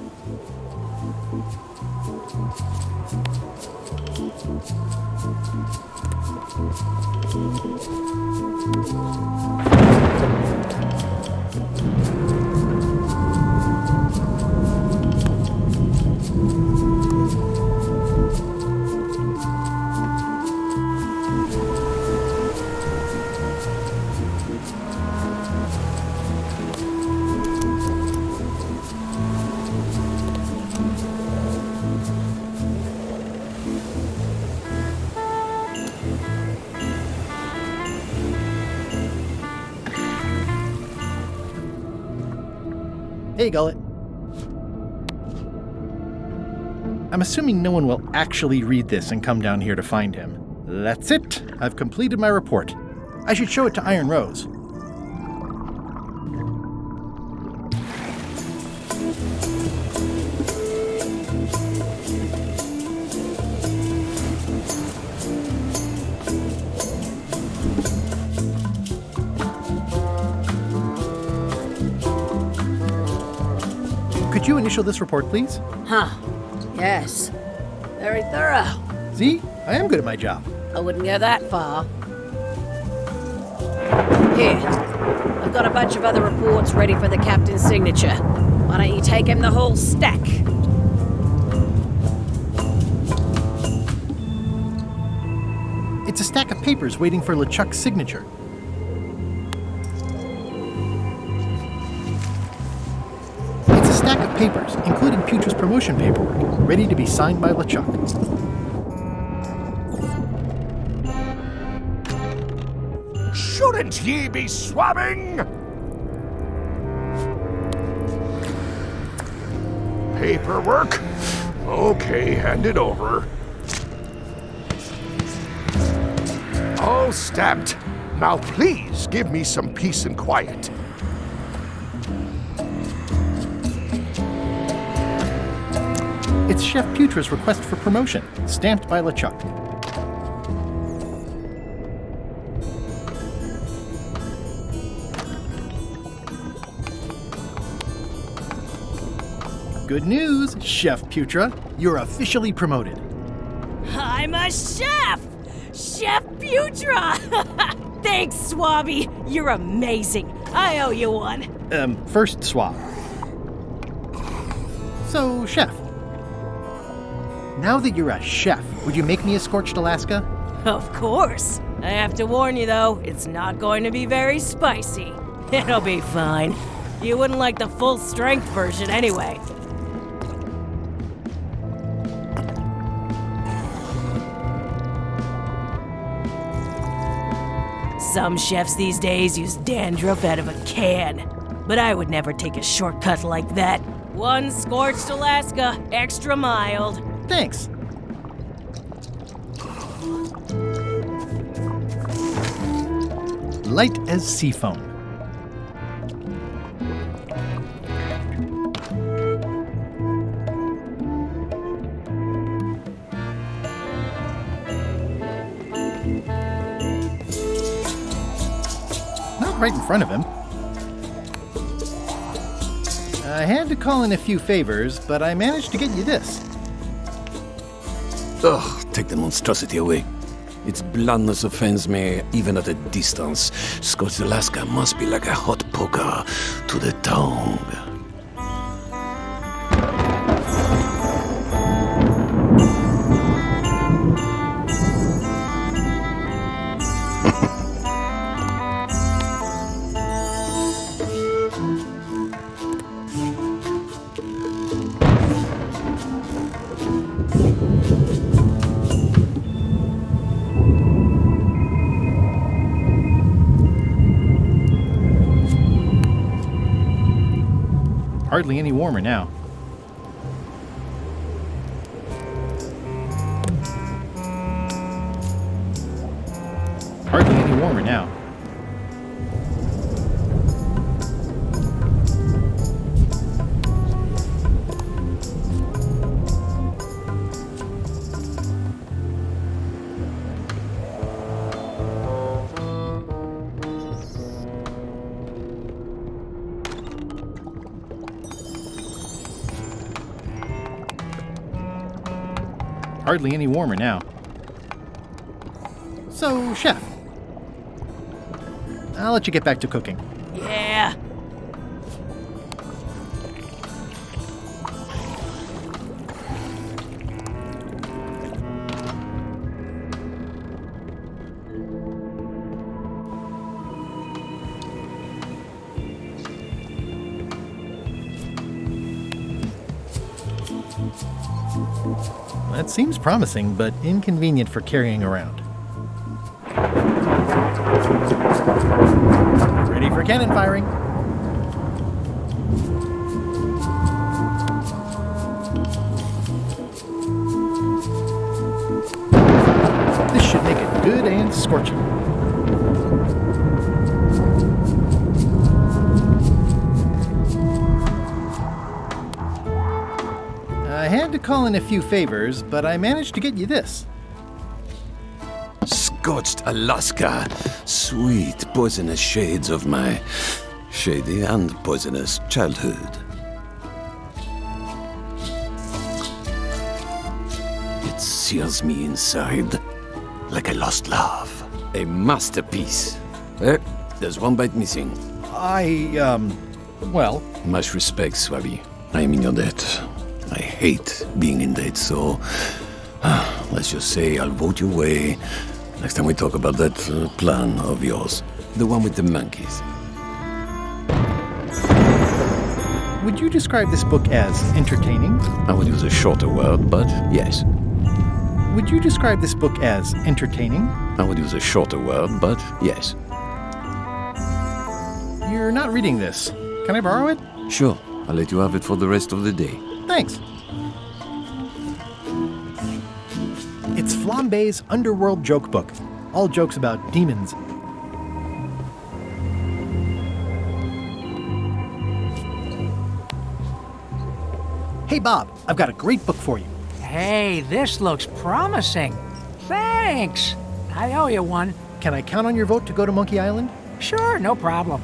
Hey, Gullet. I'm assuming no one will actually read this and come down here to find him. That's it. I've completed my report. I should show it to Iron Rose. Could you initial this report, please? Huh. Yes. Very thorough. See? I am good at my job. I wouldn't go that far. Here. I've got a bunch of other reports ready for the captain's signature. Why don't you take him the whole stack? It's a stack of papers waiting for LeChuck's signature. It's a stack of papers, including Putra's promotion paperwork, ready to be signed by LeChuck. Shouldn't ye be swabbing? Paperwork? Okay, hand it over. All stamped. Now please give me some peace and quiet. It's Chef Putra's request for promotion, stamped by LeChuck. Good news, Chef Putra. You're officially promoted. I'm a chef! Chef Putra! Thanks, Swabby. You're amazing. I owe you one. First swap. So, Chef. Now that you're a chef, would you make me a scorched Alaska? Of course. I have to warn you, though, it's not going to be very spicy. It'll be fine. You wouldn't like the full-strength version anyway. Some chefs these days use dandruff out of a can, but I would never take a shortcut like that. One scorched Alaska, extra mild. Thanks. Light as sea foam. Right in front of him. I had to call in a few favors, but I managed to get you this. Ugh, take the monstrosity away. Its bluntness offends me, even at a distance. Scorched Alaska must be like a hot poker to the tongue. Hardly any warmer now. Hardly any warmer now. Hardly any warmer now. So, Chef, I'll let you get back to cooking. Yeah. That seems promising, but inconvenient for carrying around. Ready for cannon firing. This should make it good and scorching. I had to call in a few favors, but I managed to get you this. Scorched Alaska. Sweet, poisonous shades of my shady and poisonous childhood. that sears me inside like a lost love. A masterpiece. There's one bite missing. Well... Much respect, Swabby. I am in your debt. I hate being in debt, so... let's just say I'll vote your way next time we talk about that plan of yours. The one with the monkeys. Would you describe this book as entertaining? I would use a shorter word, but yes. Would you describe this book as entertaining? I would use a shorter word, but yes. You're not reading this. Can I borrow it? Sure, I'll let you have it for the rest of the day. Thanks. It's Flambe's Underworld Joke Book. All jokes about demons. Hey, Bob, I've got a great book for you. Hey, this looks promising. Thanks. I owe you one. Can I count on your vote to go to Monkey Island? Sure, no problem.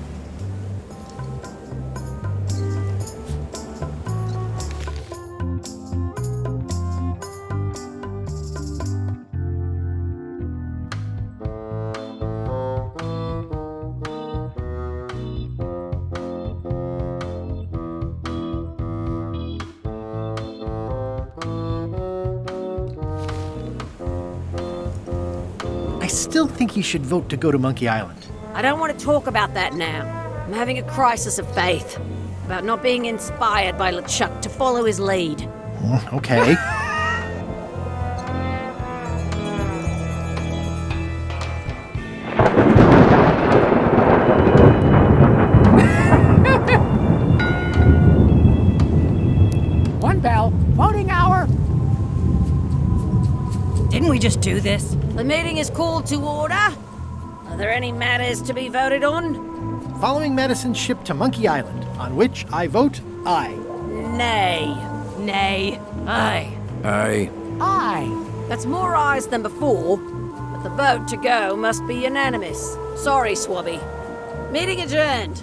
I still think you should vote to go to Monkey Island. I don't want to talk about that now. I'm having a crisis of faith about not being inspired by LeChuck to follow his lead. Okay. One bell. Voting hour. Didn't we just do this? The meeting is called to order. Are there any matters to be voted on? Following Madison's ship to Monkey Island, on which I vote aye. Nay. Nay. Aye. Aye. Aye. That's more ayes than before, but the vote to go must be unanimous. Sorry, Swabby. Meeting adjourned.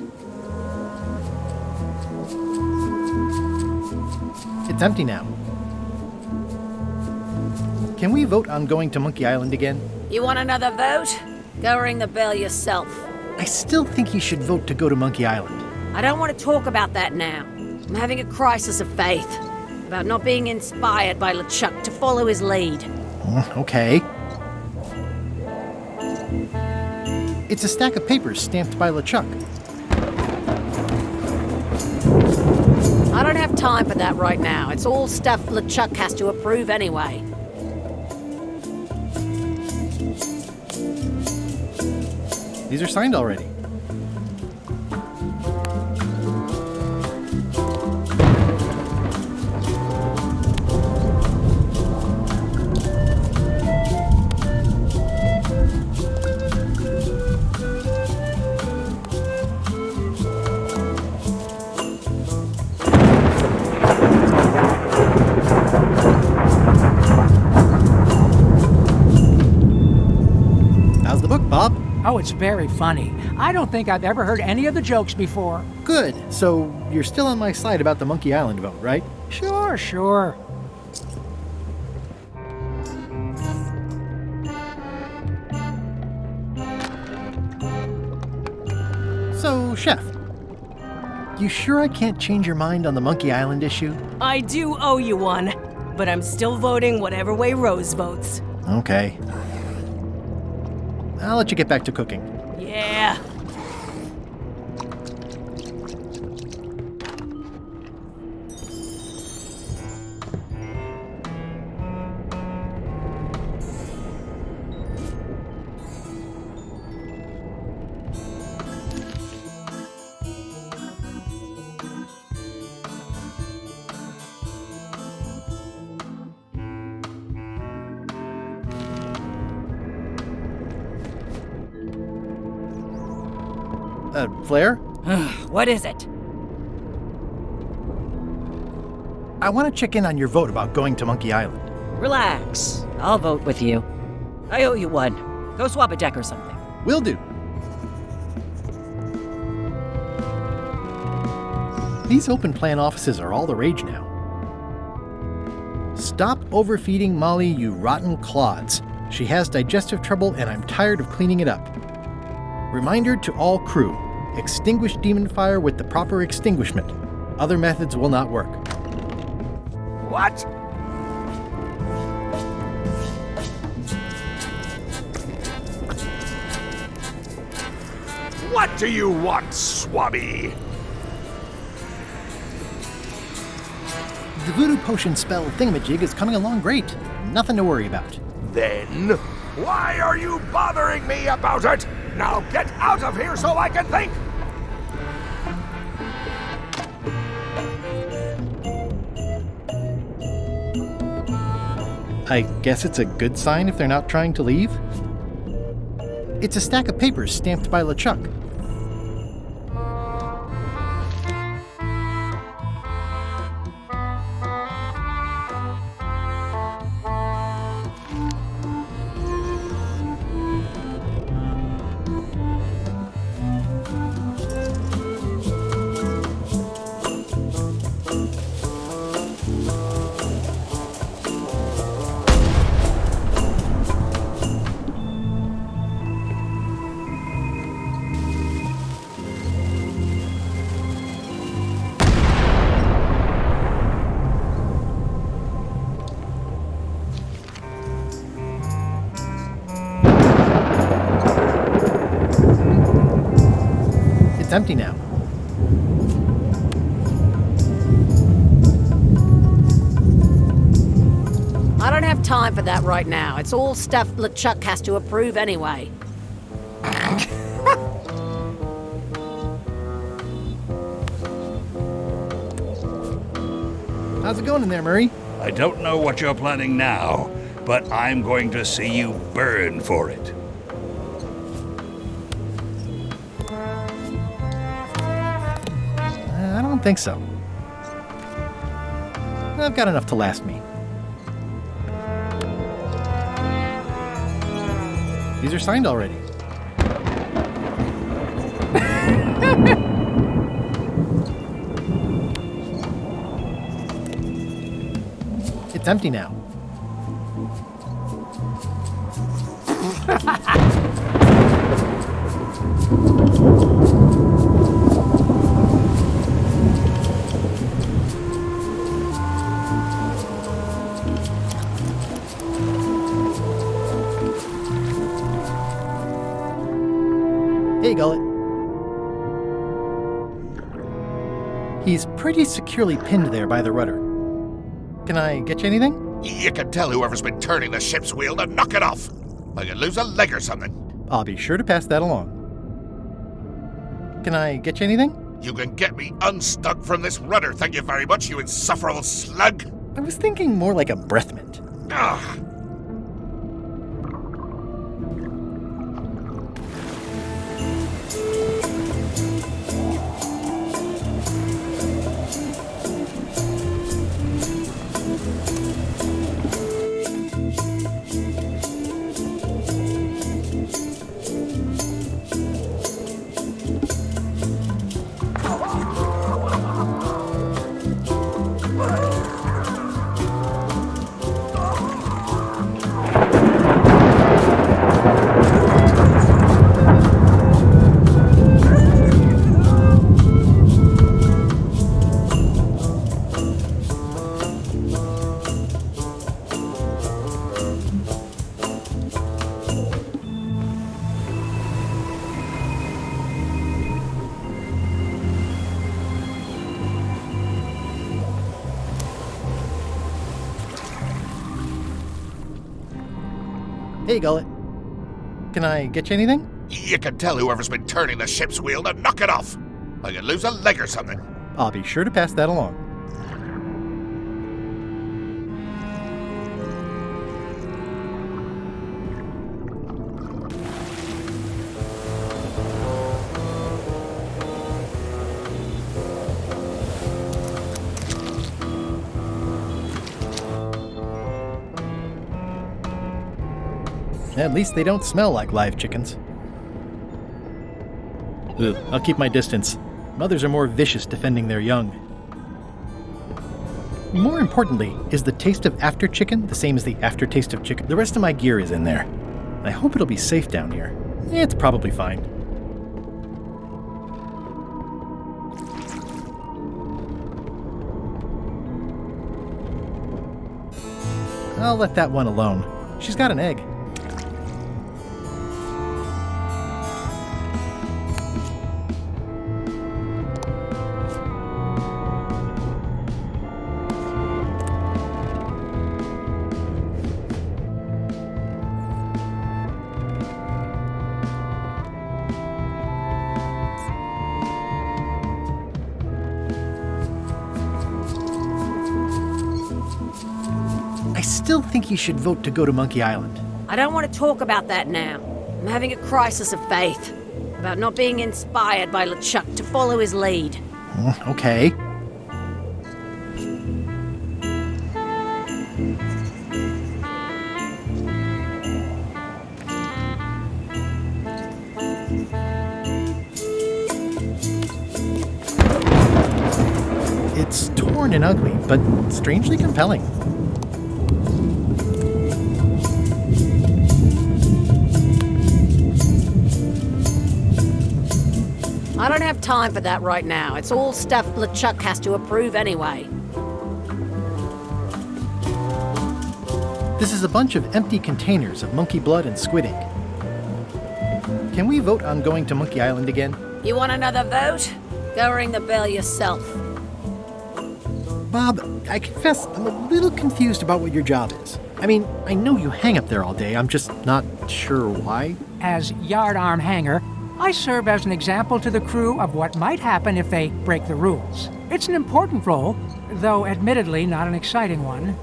It's empty now. Can we vote on going to Monkey Island again? You want another vote? Go ring the bell yourself. I still think you should vote to go to Monkey Island. I don't want to talk about that now. I'm having a crisis of faith about not being inspired by LeChuck to follow his lead. Okay. It's a stack of papers stamped by LeChuck. I don't have time for that right now. It's all stuff LeChuck has to approve anyway. These are signed already. How's the book, Bob? Oh, it's very funny. I don't think I've ever heard any of the jokes before. Good. So you're still on my side about the Monkey Island vote, right? Sure, sure. So, Chef, you sure I can't change your mind on the Monkey Island issue? I do owe you one, but I'm still voting whatever way Rose votes. Okay. I'll let you get back to cooking. Yeah. Flair? What is it? I want to check in on your vote about going to Monkey Island. Relax. I'll vote with you. I owe you one. Go swap a deck or something. Will do. These open plan offices are all the rage now. Stop overfeeding Molly, you rotten clods. She has digestive trouble and I'm tired of cleaning it up. Reminder to all crew. Extinguish demon fire with the proper extinguishment. Other methods will not work. What? What do you want, Swabby? The voodoo potion spell thingamajig is coming along great. Nothing to worry about. Then, why are you bothering me about it? Now get out of here so I can think! I guess it's a good sign if they're not trying to leave? It's a stack of papers stamped by LeChuck. It's empty now. I don't have time for that right now. It's all stuff LeChuck has to approve anyway. How's it going in there, Murray? I don't know what you're planning now, but I'm going to see you burn for it. I don't think so. I've got enough to last me. These are signed already. It's empty now. Hey, Gullet. He's pretty securely pinned there by the rudder. Can I get you anything? You can tell whoever's been turning the ship's wheel to knock it off. I could lose a leg or something. I'll be sure to pass that along. Can I get you anything? You can get me unstuck from this rudder, thank you very much, you insufferable slug. I was thinking more like a breath mint. Ugh. Hey, Gullet. Can I get you anything? You can tell whoever's been turning the ship's wheel to knock it off. I could lose a leg or something. I'll be sure to pass that along. At least they don't smell like live chickens. Ugh, I'll keep my distance. Mothers are more vicious defending their young. More importantly, is the taste of after chicken the same as the aftertaste of chicken? The rest of my gear is in there. I hope it'll be safe down here. It's probably fine. I'll let that one alone. She's got an egg. I still think you should vote to go to Monkey Island. I don't want to talk about that now. I'm having a crisis of faith about not being inspired by LeChuck to follow his lead. Okay. It's torn and ugly, but strangely compelling. I don't have time for that right now. It's all stuff LeChuck has to approve anyway. This is a bunch of empty containers of monkey blood and squid ink. Can we vote on going to Monkey Island again? You want another vote? Go ring the bell yourself. Bob, I confess I'm a little confused about what your job is. I mean, I know you hang up there all day. I'm just not sure why. As yardarm hanger, I serve as an example to the crew of what might happen if they break the rules. It's an important role, though admittedly not an exciting one.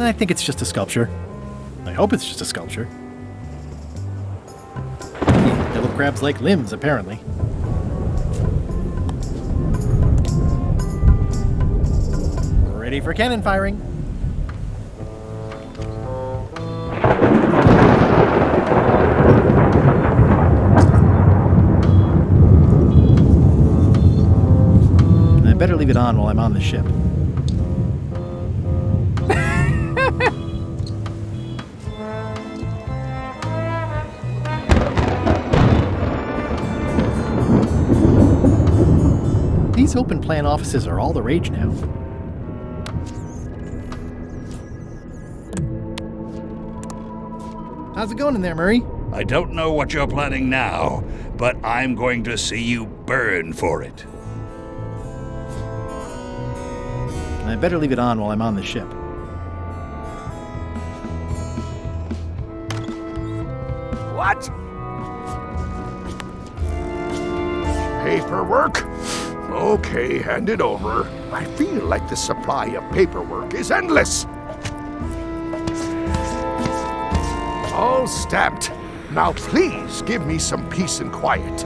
I think it's just a sculpture. I hope it's just a sculpture. Devil crabs like limbs, apparently. Ready for cannon firing. I better leave it on while I'm on the ship. These open plan offices are all the rage now. How's it going in there, Murray? I don't know what you're planning now, but I'm going to see you burn for it. I better leave it on while I'm on the ship. What? Paperwork? Okay, hand it over. I feel like the supply of paperwork is endless. All stamped. Now please give me some peace and quiet.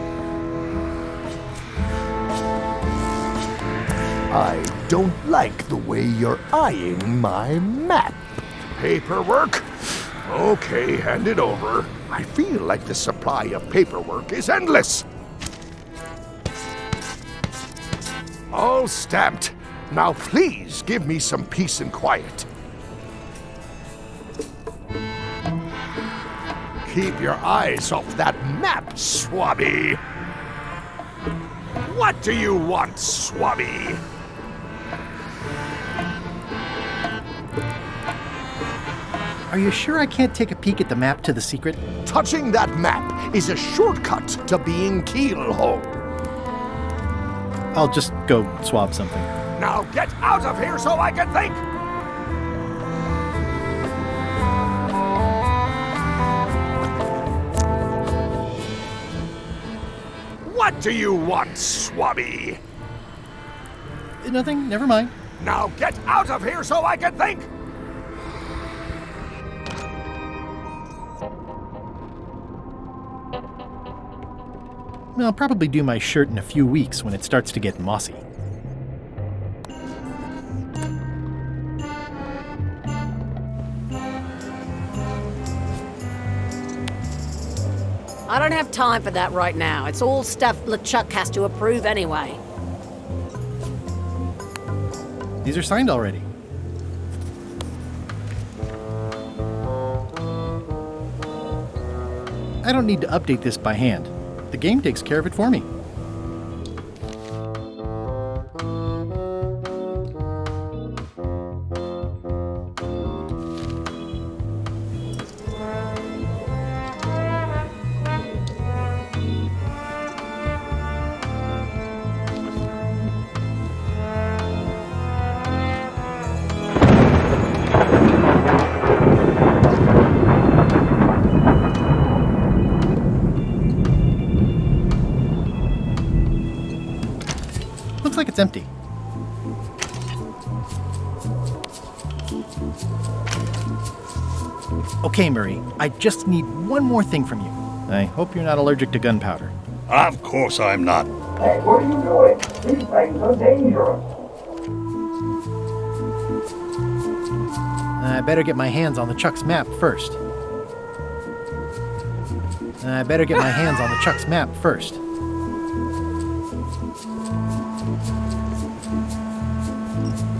I don't like the way you're eyeing my map. Paperwork? Okay, hand it over. I feel like the supply of paperwork is endless. All stamped. Now please give me some peace and quiet. Keep your eyes off that map, Swabby. What do you want, Swabby? Are you sure I can't take a peek at the map to the secret? Touching that map is a shortcut to being keelhole. I'll just go swab something. Now get out of here so I can think! What do you want, Swabby? Nothing, never mind. Now get out of here so I can think! I'll probably do my shirt in a few weeks when it starts to get mossy. I don't have time for that right now. It's all stuff LeChuck has to approve anyway. These are signed already. I don't need to update this by hand. The game takes care of it for me. Looks like it's empty. Okay, Murray, I just need one more thing from you. I hope you're not allergic to gunpowder. Of course I'm not. Hey, what are you doing? These things are dangerous. I better get my hands on the Chuck's map first.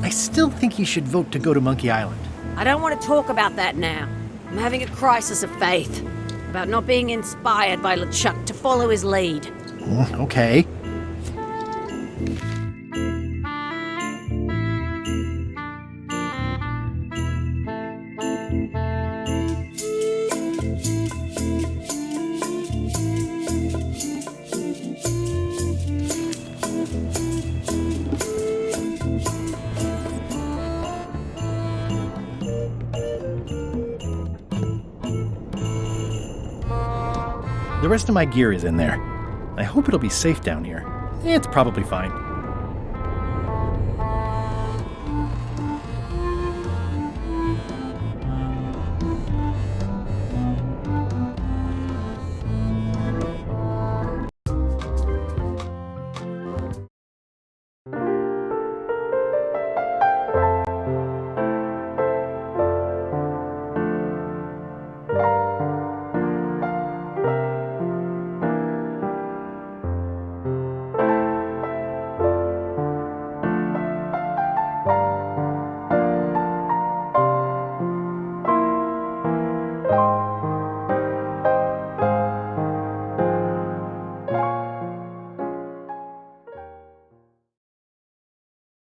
I still think you should vote to go to Monkey Island. I don't want to talk about that now. I'm having a crisis of faith. About not being inspired by LeChuck to follow his lead. Okay. The rest of my gear is in there. I hope it'll be safe down here. It's probably fine.